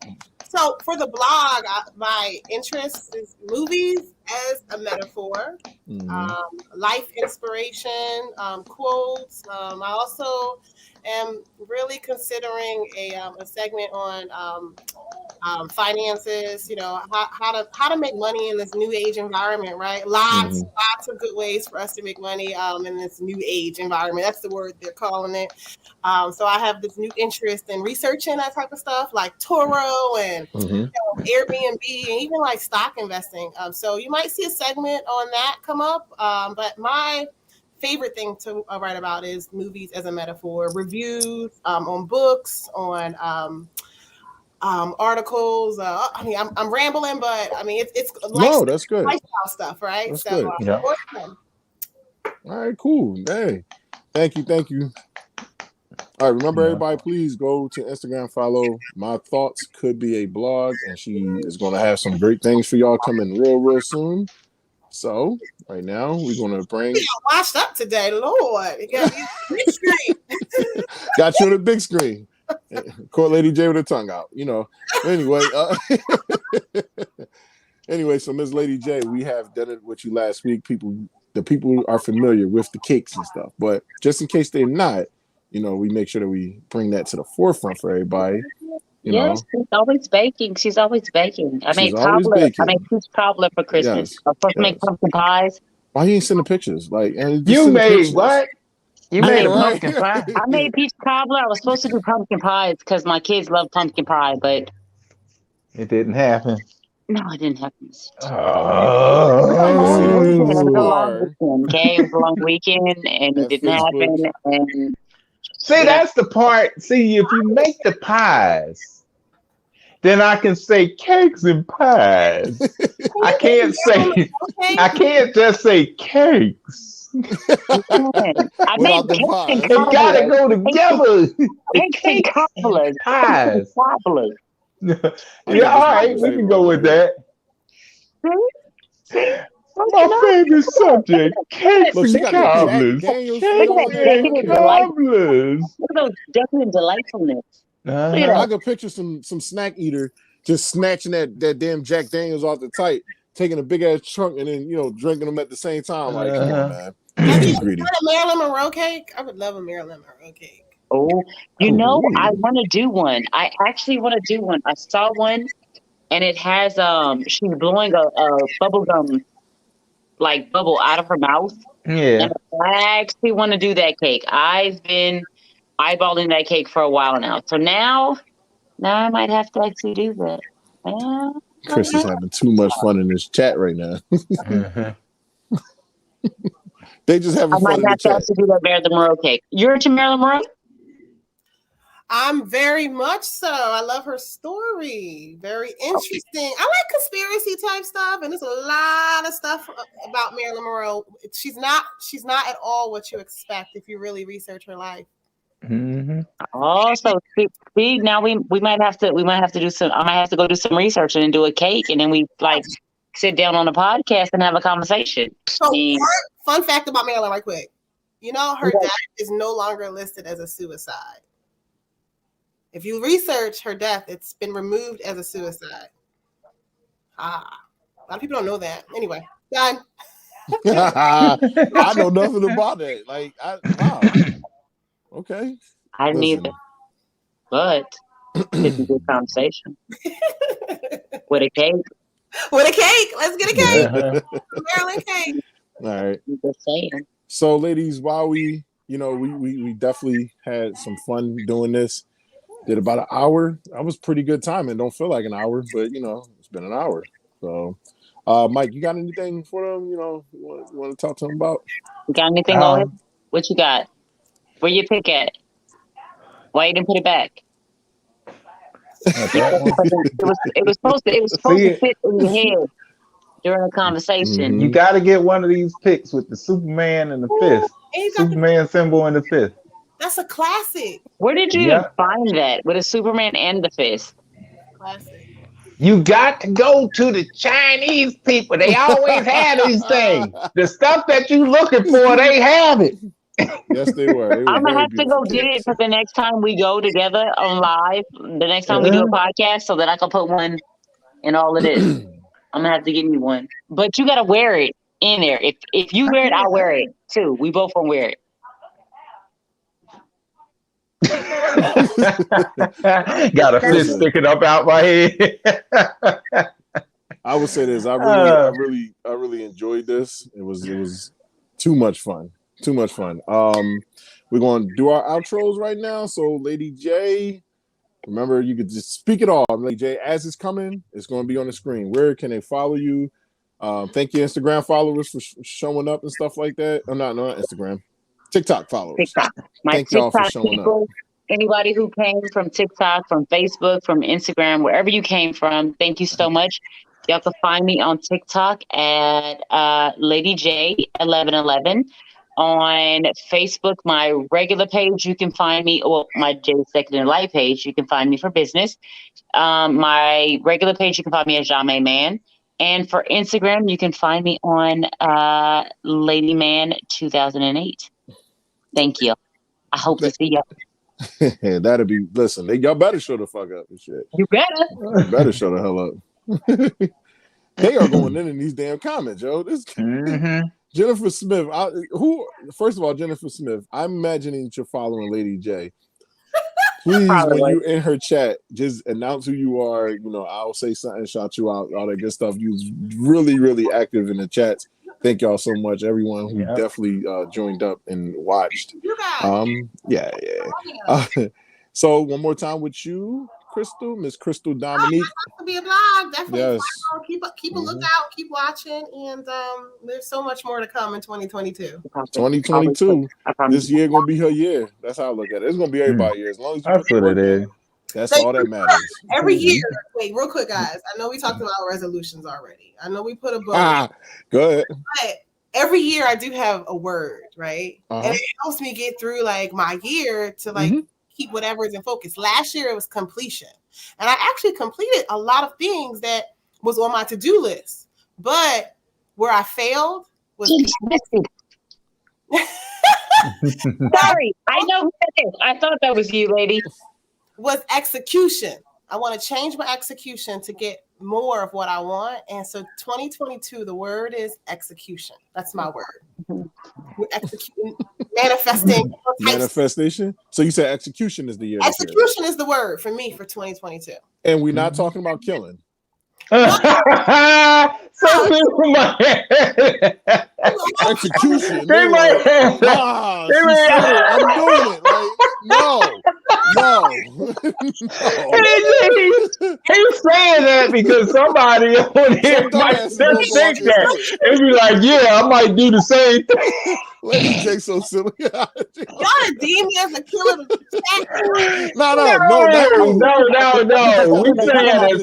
so for the blog, my interest is movies as a metaphor, life inspiration, quotes. I also am really considering a segment on finances, how to make money in this new age environment, right? Lots of good ways for us to make money in this new age environment. That's the word they're calling it. So I have this new interest in researching that type of stuff, like Toro and Airbnb, and even like stock investing. So you might see a segment on that come up. But my favorite thing to write about is movies as a metaphor, reviews on books, on articles. I'm rambling, but I mean it's that's good. Lifestyle stuff, right? That's so good. Yeah. All right, cool. Hey, thank you. All right, remember everybody, please go to Instagram, follow My Thoughts Could Be a Blog, and she is going to have some great things for y'all coming real soon. So right now we're going to bring. Washed up today, Lord. You got big screen. Got you on the big screen. Court Lady J with her tongue out, Anyway, so Ms. Lady J, we have done it with you last week. The people are familiar with the cakes and stuff, but just in case they're not, we make sure that we bring that to the forefront for everybody. Yes, she's always baking. I made peach cobbler for Christmas. Yes. I'm supposed to make pumpkin pies. Why you ain't sending pictures? You made what? You made a pumpkin pie? I made peach cobbler. I was supposed to do pumpkin pies because my kids love pumpkin pie, but it didn't happen. No, it didn't happen. Oh. It was a long weekend, okay? It was a long weekend, and it didn't happen. And see, that's the part. See, if you make the pies, then I can say cakes and pies. I can't just say cakes. I made cakes and cobblers. It gotta go together. Cakes and cobblers. Pies. Cobblers. Yeah, all right, we can go with that. my favorite subject, cakes Look, she and got the Jack cobblers. Daniels Cakes shit on Look at there. that and decadent delight. cobblers. Look at those decadent delightfulness. Look at Uh-huh. I that. could picture some snack eater just snatching that damn Jack Daniels off the tight, taking a big ass chunk and then drinking them at the same time. Like, come on, man, Have it's you too greedy. had a Marilyn Monroe cake? I would love a Marilyn Monroe cake. Oh, you know, I Ooh. want to do one. I actually want to do one. I saw one, and it has she's blowing a bubble gum like bubble out of her mouth, Yeah. and I actually want to do that cake. I've been eyeballing that cake for a while now, so now I might have to actually do that. Yeah. Chris is having too much fun in this chat right now. Uh-huh. They just having I fun might in the have to chat. actually do that Marilyn Monroe cake. You're into Marilyn Monroe? I'm very much so. I love her story. Very interesting. I like conspiracy type stuff, and there's a lot of stuff about Marilyn Monroe. She's not at all what you expect if you really research her life. Mm-hmm. Also, see, now we might have to do some. I might have to go do some research and then do a cake, and then we like sit down on a podcast and have a conversation. So, And- fun fact about Marilyn, right quick. You know, her death is no longer listed as a suicide. If you research her death, it's been removed as a suicide. A lot of people don't know that. Anyway, done. I know nothing about that. Like, wow. Okay. I didn't Listen. either, but it's a good conversation with a cake. With a cake. Let's get a cake. Uh-huh. Marilyn cake. All right. I'm just saying. So, ladies, while we definitely had some fun doing this. Did about an hour. That was pretty good timing. Don't feel like an hour, but it's been an hour. So, Mike, you got anything for them? You want to talk to them about? You got anything on it? What you got? Where you pick at? Why you didn't put it back? It was supposed to fit in your head during the conversation. Mhm. You got to get one of these pics with the Superman and the fist. Ain't got the- Superman symbol and the fist. That's a classic. Where did you Yeah. find that with a Superman and the fist? Classic. You got to go to the Chinese people. They always have these things. The stuff that you looking for, they have it. Yes, they were. They were I'm very gonna have to go beautiful get it cakes. for the next time we go together on live. The next time we do a podcast, so that I can put one in all of this. I'm gonna have to give you one, but you gotta wear it in there. If you wear it, I'll wear it too. We both gonna wear it. Got a fist sticking up out my head. I would say this. I really enjoyed this. It was too much fun. Too much fun. We're going to do our outros right now. So, Lady J, remember you could just speak it all. Lady J, as it's coming, it's going to be on the screen. Where can they follow you? Thank you, Instagram followers, for showing up and stuff like that. Oh, no, not Instagram. TikTok followers. TikTok. My Thank y'all for TikTok showing people, anybody who came from TikTok, from Facebook, from Instagram, wherever you came from, thank you so much. Y'all can find me on TikTok at Lady J1111. On Facebook, my regular page, you can find me, or my J Second in Life page, you can find me for business. My regular page, you can find me as Jamie Man. And for Instagram, you can find me on LadyMan2008. Thank you. I hope to see you. That'll be, listen, y'all better show the fuck up and shit. You better. You better show the hell up. They are going in these damn comments, yo. This Jennifer Smith. First of all, Jennifer Smith. I'm imagining that you're following Lady J. Please, when you're in her chat, just announce who you are. I'll say something, shout you out, all that good stuff. You was really, really active in the chats. Thank y'all so much, everyone who definitely joined up and watched. You guys. Yeah. So one more time with you, Crystal, Miss Crystal Dominique. To be a blog, definitely. Yes. Keep a lookout, keep watching, and there's so much more to come in 2022. 2022. This year gonna be her year. That's how I look at it. It's gonna be everybody's year. As long as you That's what it is. That's all that matters. Every year, wait, real quick, guys. I know we talked about resolutions already. I know we put a book. Go ahead. But every year I do have a word, right? And it helps me get through like my year to keep whatever is in focus. Last year it was completion. And I actually completed a lot of things that was on my to-do list. But where I failed was Sorry, I know who that is. I thought that was you, lady. was execution. I want to change my execution to get more of what I want. And so 2022, the word is execution. That's my word. We're executing, manifesting. Manifestation. So you said execution is the year. Execution is the word for me for 2022. And we're not talking about killing. Some people might Execution. They might have. She said it. I'm doing it. Like, no. He's saying that because somebody on here might just think that. And be like, yeah, I might do the same thing. Lady J so silly. Y'all deem me as a killer. No. We saying that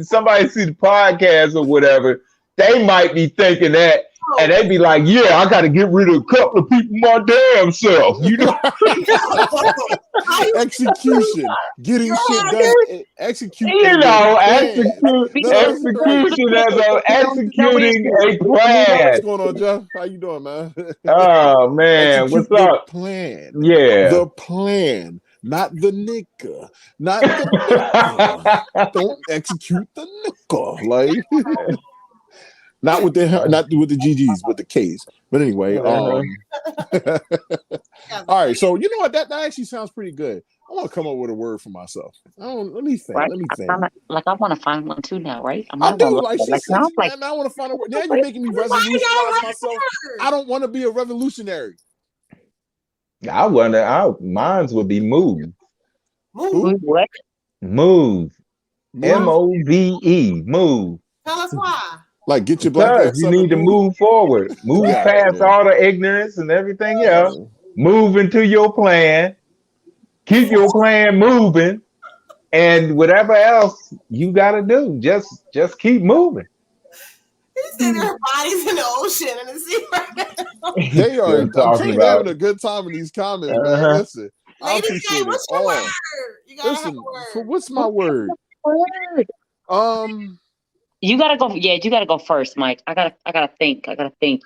somebody see the podcast or whatever, they might be thinking that, and they be like, yeah, I got to get rid of a couple of people my damn self. You know, execution, getting shit done, executing. You know, execution as a executing a plan. What's going on, Jeff? How you doing, man? Oh man, execute what's up? The plan. Yeah, the plan. Not the nigga. Not the nigga. Don't execute the nigga. Like not with the GGs, with the K's. But anyway, all right. So you know what? That actually sounds pretty good. I want to come up with a word for myself. Let me think. Right? Let me think. I want to find one too now, right? I do. Like she said, man, I want to find a word. Now you're making me revolutionize myself. I don't want to be a revolutionary. I wonder. Mine's would be move. What? Move. MOVE. Move. Tell us why. Like get your black ass. You need to move forward. Move past all the ignorance and everything else. Move into your plan. Keep your plan moving. And whatever else you gotta do, just keep moving. He said their bodies in the ocean and the sea right They are talking about having a good time in these comments, man. Listen, I appreciate what's it. Your word? You gotta have a word. What's my word? You gotta go. Yeah, you gotta go first, Mike. I gotta think.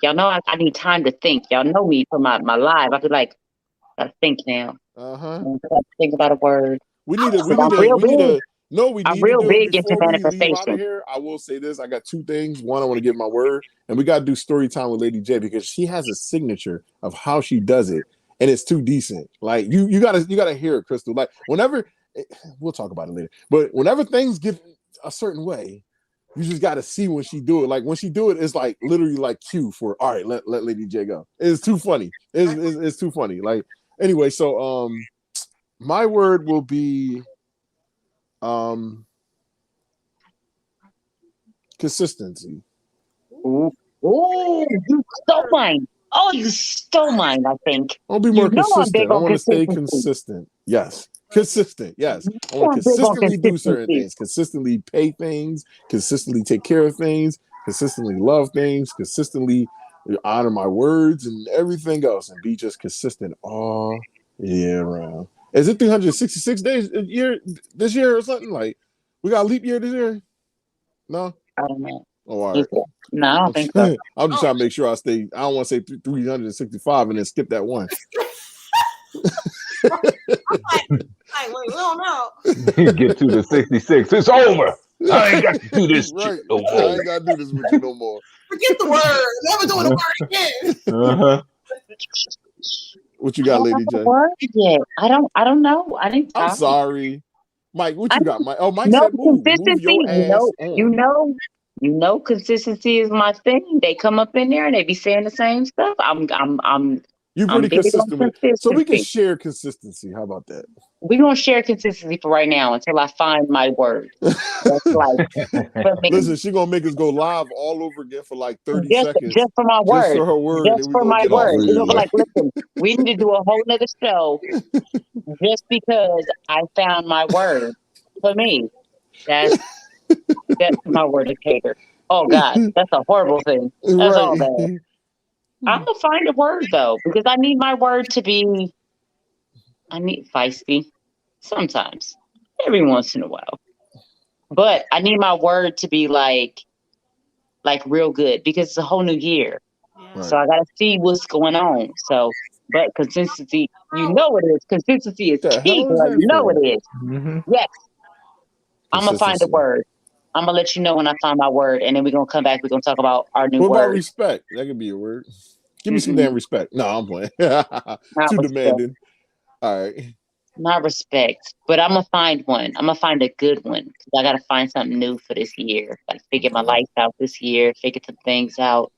Y'all know I need time to think. Y'all know me from my live. I feel like gotta think now. Think about a word. I'm real big into manifestation. Here, I will say this. I got two things. One, I want to give my word, and we got to do story time with Lady J because she has a signature of how she does it, and it's too decent. Like you gotta hear it, Crystal. Like whenever we'll talk about it later, but whenever things get a certain way, you just got to see when she do it. Like when she do it, it's like literally like cue for all right. Let Lady J go. It's too funny. It's too funny. Like anyway, so my word will be consistency. Ooh, you stole mine. Oh, you stole mine, I think. I'll be more consistent. I want to stay consistent. Yes. Consistent. Yes. I want to consistently do certain things, consistently pay things, consistently take care of things, consistently love things, consistently honor my words and everything else, and be just consistent all year round. Is it 366 days a year this year or something? Like we got a leap year this year? No? I don't know. Oh, all right. No, I don't think so. I'm just trying to make sure I stay. I don't want to say 365 and then skip that one. I'm like, wait, we don't know. Get to the 66. It's over. I ain't got to do this. Right. No more. I ain't got to do this with you no more. Forget the word. Never doing the word again. What you got, Lady J? I don't know. I didn't. I'm sorry, Mike. What you got, Mike? Oh, Mike said move. Consistency. You know, consistency is my thing. They come up in there and they be saying the same stuff. You're pretty consistent with it. So we can share consistency. How about that? We're gonna share consistency for right now until I find my word. That's like listen, she's gonna make us go live all over again for like 30 seconds. Just for my word. Just for her word. Just for my word. We're gonna be like, listen, we need to do a whole nother show just because I found my word. For me, that's my word to cater. Oh God, that's a horrible thing. That's all bad. I'm gonna find a word though, because I need my word to be. I need feisty sometimes, every once in a while, but I need my word to be like like real good because it's a whole new year. Yeah. Right. So I gotta see what's going on. So, but consistency, you know it is. Consistency is The key, hell is girl. that You know it for? is. Mm-hmm. Yes, I'm gonna find a Consistency. word. I'm gonna let you know when I find my word, and then we're gonna come back. We're gonna talk about our new What about word. respect? That could be a word. Give me some Mm-mm, damn respect. No, I'm playing. not Too respect. demanding. All right. Not respect. But I'm gonna find one. I'm gonna find a good one because I gotta find something new for this year. Gotta figure my Okay. life out this year. Figure some things out.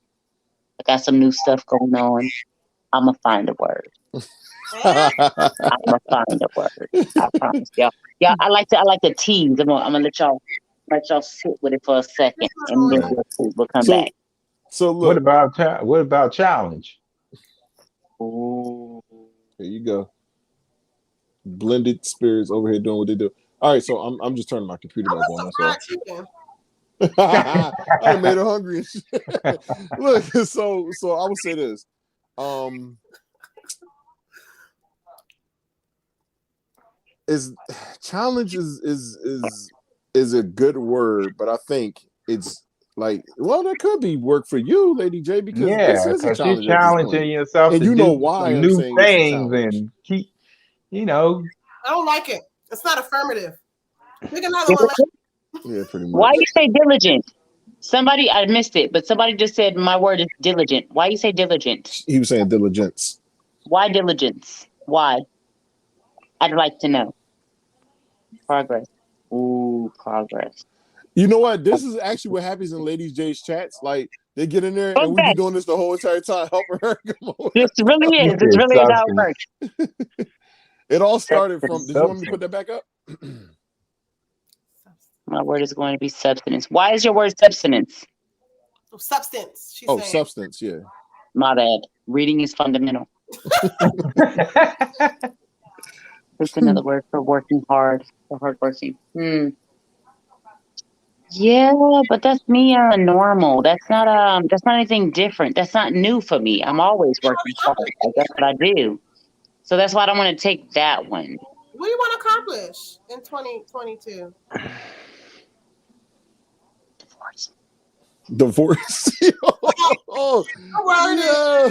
I got some new stuff going on. I'm gonna find a word. Yeah. I'm gonna find a word. I promise y'all. Yeah, I like to tease. I'm gonna let y'all sit with it for a second, and then Right. we'll come So back. so What look, about what about challenge? Ooh. here you go. Blended spirits over here doing what they do. All right, so I'm just turning my computer I back want on. some That's all. fried chicken. I done made her hungry. And shit. Look, so I would say this. Is challenge is a good word, but I think it's like, well, that could be work for you, Lady J, because this Yeah, is a because you're challenge at this point. challenging yourself And to you know do why some I'm new saying it's a things challenge. and keep, you know, I don't like it. It's not affirmative. Pick another one. Yeah, pretty Why much. you say diligent? Somebody, I missed it, but somebody just said my word is diligent. Why you say diligent? He was saying diligence. Why diligence? Why? I'd like to know. Progress. Ooh, progress. You know what? This is actually what happens in Ladies J's chats. Like they get in there and we be Okay, doing this the whole entire time, helping her. Come on. this really you is. This said really is how it substance. works. It all started from. Substance. Did you want me to put Substance. that back up? My word is going to be substance. Why is your word substance? Substance. She's Oh, saying. substance. Yeah. My bad. Reading is fundamental. It's another word for working hard, for hardworking. Yeah, but that's me normal. That's not anything different. That's not new for me. I'm always working hard. Like, that's what I do. So that's why I don't want to take that one. What do you want to accomplish in 2022? Divorce. Divorce. Oh, The word yeah.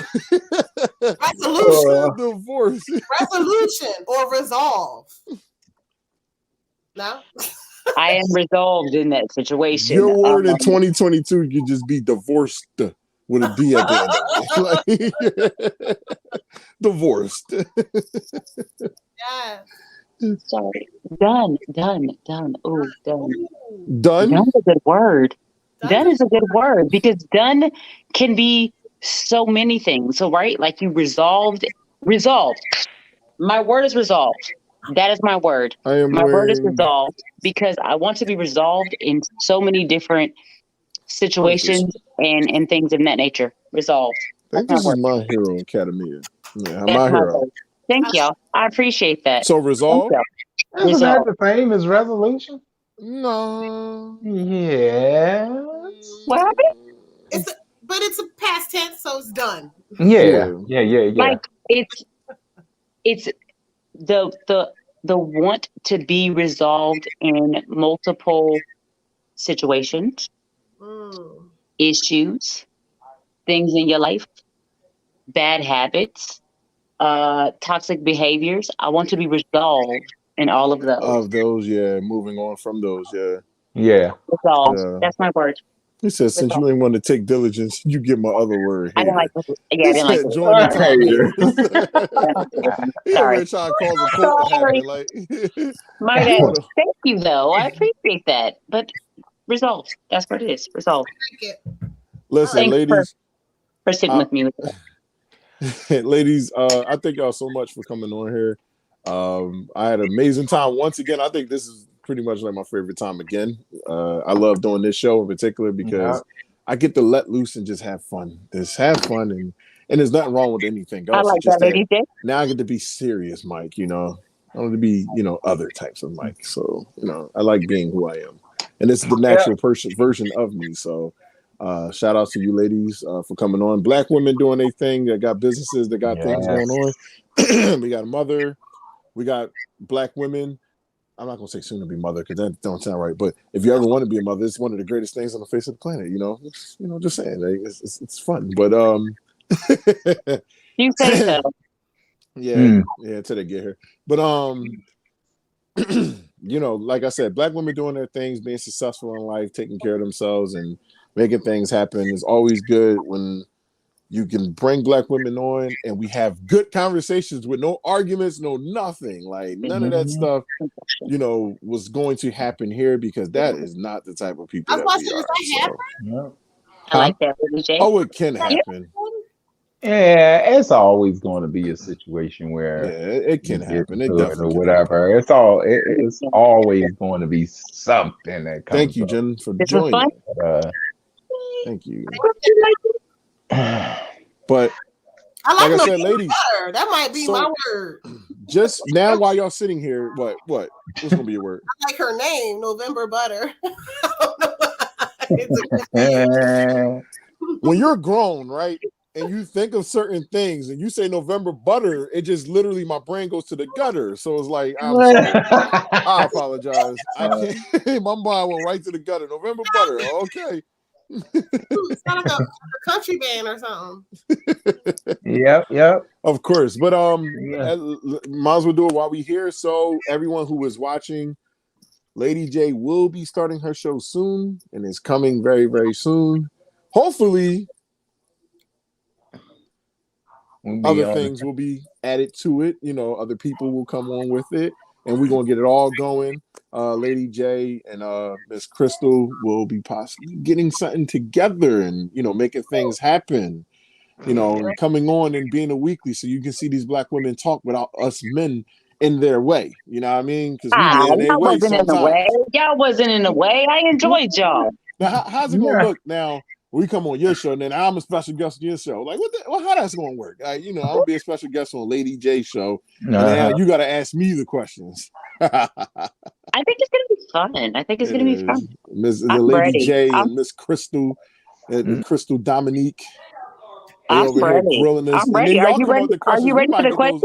is resolution. Divorce. Resolution or resolve. No? I am resolved in that situation. Your word in 2022 could just be divorced with a D at the end of it. Like, divorced. Yeah. Sorry. Done. Ooh, done. Ooh. Done? Done is a good word. That's Done is a good word because done can be so many things. So, right? Like you resolved. My word is resolved. That is my word. I am My word is wearing. resolved because I want to be resolved in so many different What is this? situations and things of that nature. Resolved. I think That's my this is word. My Hero Academia. Yeah, That's My my Hero. word. Thank y'all. I appreciate that. So Thank resolve? y'all. Isn't that Resolved. the same as resolution? No. Yes. What happened? but it's a past tense, so it's done. Yeah. Yeah. Like it's the want to be resolved in multiple situations, Mm. issues, things in your life, bad habits, toxic behaviors. I want to be resolved in all of those. Of those, yeah. Moving on from those, yeah. Yeah. Resolved. Yeah. That's my word. He said, since you Resolved. ain't want to take diligence, you get my other word, I didn't like hater. this. Yeah, I He didn't like said, this. join the top Hater. haters. He over Sorry. here trying to cause a cult to Sorry. happen. Like, My you bad. want to. Thank you, though. I appreciate that. But resolved. That's what it is. Resolved. Like it. Listen, Thanks ladies. for sitting with me with that. Ladies, I thank y'all so much for coming on here. I had an amazing time once again. I think this is pretty much like my favorite time again. I love doing this show in particular because I get to let loose and just have fun. Just have fun, and there's nothing wrong with anything I else. like It's that, just that lady J. now I get to be serious, Mike. You know, I want to be, other types of Mike. So, I like being who I am, and it's the natural version of me. So, shout out to you ladies for coming on. Black women doing their thing. That got businesses. That got things Yeah. going on. We got a mother. We got black women I'm not gonna say soon to be mother because that don't sound right. But if you ever want to be a mother, it's one of the greatest things on the face of the planet. Just saying, like, it's fun. But You say so. yeah, until they get here. But like I said, Black women doing their things, being successful in life, taking care of themselves, and making things happen is always good when you can bring Black women on and we have good conversations with no arguments, no nothing. Like none of that stuff, was going to happen here because that is not the type of people I was that we watching are. this. So. I like that, DJ. Oh, it can happen. Yeah, it's always going to be a situation where it can happen. It or definitely can whatever. happen. It's always going to be something that comes. Thank you, up. Jen, for This was joining. fun. Thank you. Uh, But I like I November said, ladies, butter. That might be my word. Just now while y'all sitting here, what's gonna be your word? I like her name, November Butter. When you're grown, right, and you think of certain things and you say November butter, it just literally my brain goes to the gutter. So it's like, I'm sorry. I apologize. I can't. My mind went right to the gutter. November butter. Okay. It's kind of a country band or something. Yep. Of course, but might as well do it while we here. So everyone who is watching, Lady J will be starting her show soon and is coming very, very soon. Hopefully, other things will be added to it. Other people will come on with it, and we're gonna get it all going. Lady J and Miss Crystal will be possibly getting something together and making things happen. And coming on and being a weekly, so you can see these Black women talk without us men in their way. You know what I mean? Because we get in their way wasn't sometimes. in the way. Y'all wasn't in the way. I enjoyed y'all. Now, how's it gonna look now? We come on your show, and then I'm a special guest on your show. Like, how that's gonna work? I'm gonna be a special guest on Lady J show, and now you got to ask me the questions. I think it's gonna be fun. I think it's gonna be fun. The Lady J and Miss Crystal, and Crystal Dominique. I'm ready. Grilling us. I'm ready. Are you ready? Are you ready for the questions?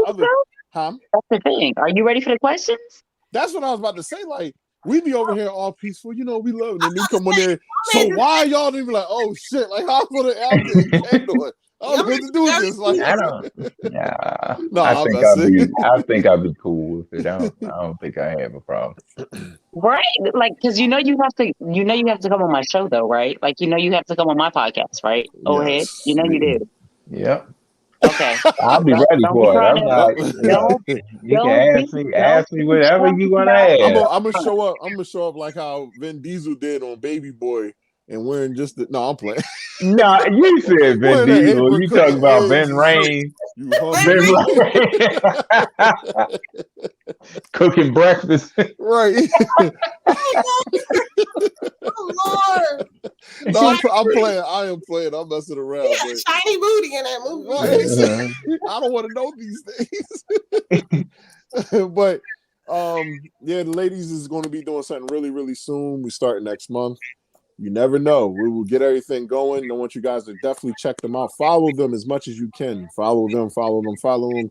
Huh? That's the thing. Are you ready for the questions? That's what I was about to say. Like, we be over here all peaceful, we love it. And then you come on there. So why y'all didn't be like, oh shit, like how for the handle it? I don't know what to do with this. Like, I don't. Yeah. No, I think I'll be cool with it. I don't think I have a problem. Right? Like, because you have to come on my show though, right? Like, you have to come on my podcast, right? Ahead. You do. Yep. Okay. I'll be ready for it. I'm not. You can ask me whatever you want to ask. I'm gonna show up. I'm gonna show up like how Vin Diesel did on Baby Boy and wearing just the. No, I'm playing. No, you said Vin Diesel. You talking about Ben Rain? Cooking breakfast. Right. Oh Lord. No, I'm playing. I am playing. I'm messing around. He had a shiny booty in that movie. I don't want to know these things. But the ladies is going to be doing something really, really soon. We start next month. You never know. We will get everything going. I want you guys to definitely check them out. Follow them as much as you can. Follow them.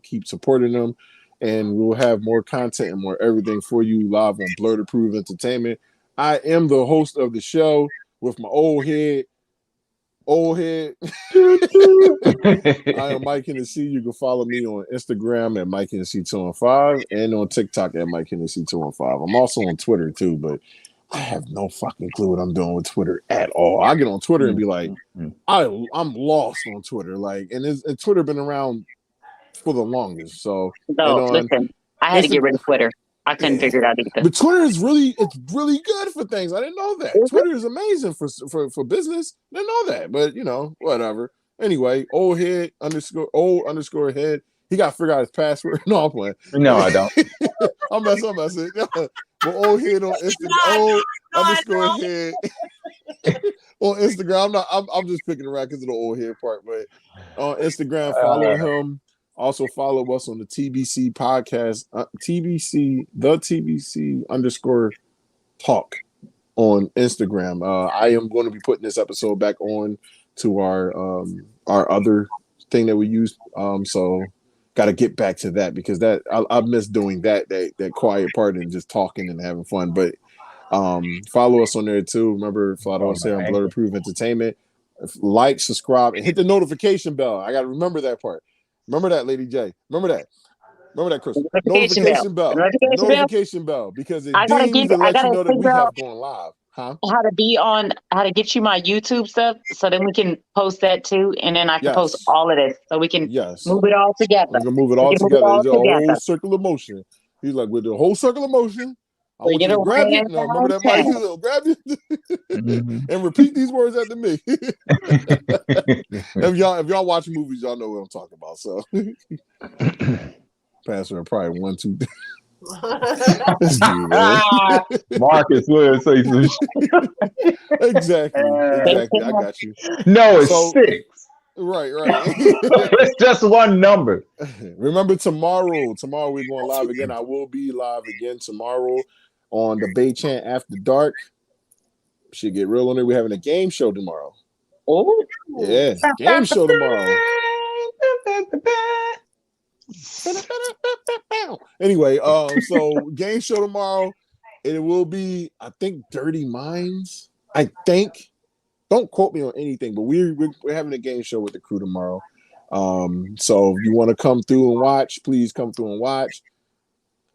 Keep supporting them. And we'll have more content and more everything for you live on Blurred Approved Entertainment. I am the host of the show with my old head. I am Mike Hennessy. You can follow me on Instagram at Mike Hennessy 215 and on TikTok at Mike Hennessy 215. I'm also on Twitter too, but I have no fucking clue what I'm doing with Twitter at all. I get on Twitter and be like, I'm lost on Twitter. Like, and Twitter been around for the longest. So listen, I had to get rid of Twitter. I couldn't figure it out either. But Twitter is really good for things. I didn't know that. Twitter is amazing for business. I didn't know that, but whatever. Anyway, old underscore head. He got to figure out his password. No, I'm playing. No, I don't. I'm messing. But old head on Instagram. Old underscore head on Instagram. I'm just picking around because of the old head part. But on Instagram, follow him. Also follow us on the TBC Podcast, TBC _ talk on Instagram. I am going to be putting this episode back on to our other thing that we use. So got to get back to that because that I miss doing that quiet part and just talking and having fun. But follow us on there too. Remember, follow us here on Blurred Approved Entertainment. Like, subscribe, and hit the notification bell. I got to remember that part. Remember that, Lady J. Remember that, Chris. Notification bell, because it dings to let you know that we have gone live. Huh? How to get you my YouTube stuff, so then we can post that too, and then I can post all of this, so we can move it all together. We can move it all together. It's a whole circle of motion. He's like, with the whole circle of motion, I want you to grab it. No, remember that, Mike? Grab it and repeat these words after me. If y'all watch movies, y'all know what I'm talking about. So, Pastor, probably 1, 2. This dude, man. Marcus will say some shit. Exactly. I got you. No, it's 6. Right. It's just one number. Remember tomorrow we're going live again. I will be live again tomorrow on the Bay Chant After Dark. Should get real on it. We're having a game show tomorrow. Oh, yeah, game show tomorrow. Anyway, so game show tomorrow. It will be, I think, Dirty Minds. I think. Don't quote me on anything, but we're having a game show with the crew tomorrow. So if you want to come through and watch, please come through and watch.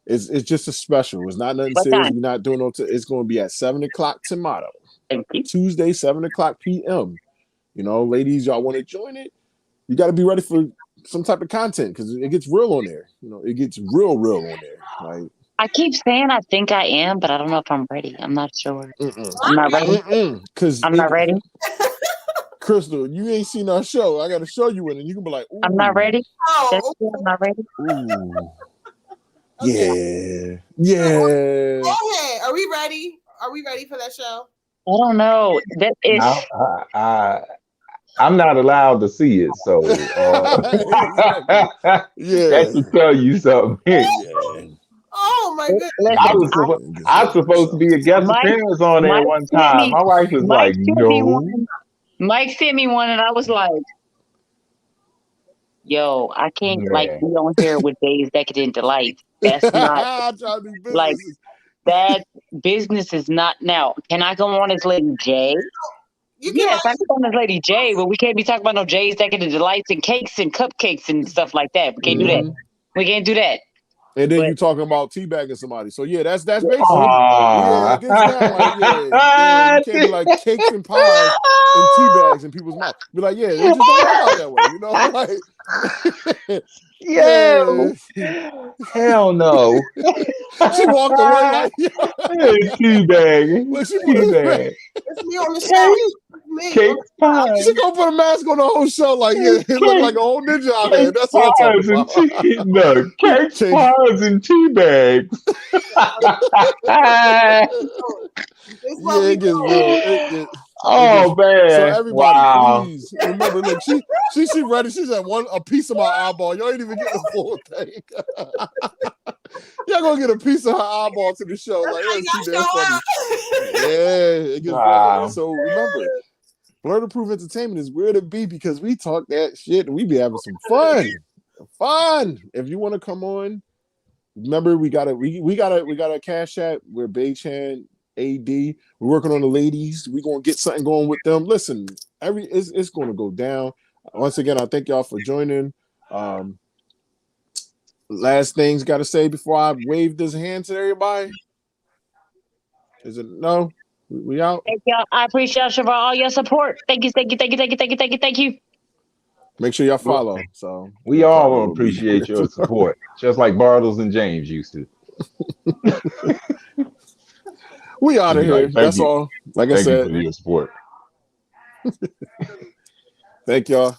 It's just a special. It's not nothing serious. We're not doing no. It's going to be at 7:00 tomorrow. Tuesday, 7:00 p.m. You know, ladies, y'all want to join it? You got to be ready for some type of content because it gets real on there. You know, it gets real on there. Like, I keep saying I think I am, but I don't know if I'm ready. I'm not sure. I'm not ready. I'm not ready. Crystal, you ain't seen our show. I got to show you it, and you can be like, ooh. I'm not ready. Oh. I'm not ready. Ooh. Okay. Yeah. Go ahead. Are we ready? Are we ready for that show? I don't know. That is. I'm not allowed to see it, so that should tell you something. Oh my goodness! I was supposed to be a guest appearance on there one time. My wife was like, "No." Mike sent me one, and I was like, "Yo, I can't be on here with Dave's Decadent Delight. That's not like that. Business is not now. Can I go on as Lady J? Yes, I can go on as Lady J, but we can't be talking about no J's Decadent Delights and cakes and cupcakes and stuff like that. We can't do that. We can't do that." And then you're talking about teabagging somebody. So yeah, that's basically it gets down like you can't be like cakes and pies and tea bags in people's mouth. Be like, it just don't work out that way, you know? Like, hell no. She walked away like teabagging. Teabag. It's me on the show. Cakes, pies. She gonna put a mask on the whole show like it looked like a whole ninja out there. That's what I'm talking about. Cakes, pies, and tea bags. It gets real. Man! So everybody, please remember. Look, she ready. She's at a piece of my eyeball. Y'all ain't even get the full thing. Y'all gonna get a piece of her eyeball to the show. Like, she damn funny. It gets real. So remember. Blurred Approved Entertainment is where to be because we talk that shit and we be having some fun. If you want to come on, remember we got a cash app. We're Baychan AD. We're working on the ladies. We're gonna get something going with them. Listen, it's gonna go down. Once again, I thank y'all for joining. Last things got to say before I wave this hand to everybody. Is it no? We out. Thank y'all. I appreciate you for all your support. Thank you. Make sure y'all follow. So we all appreciate your support, just like Bartles and James used to. We out of here. That's all. Like I said, thank you for your support. Thank y'all.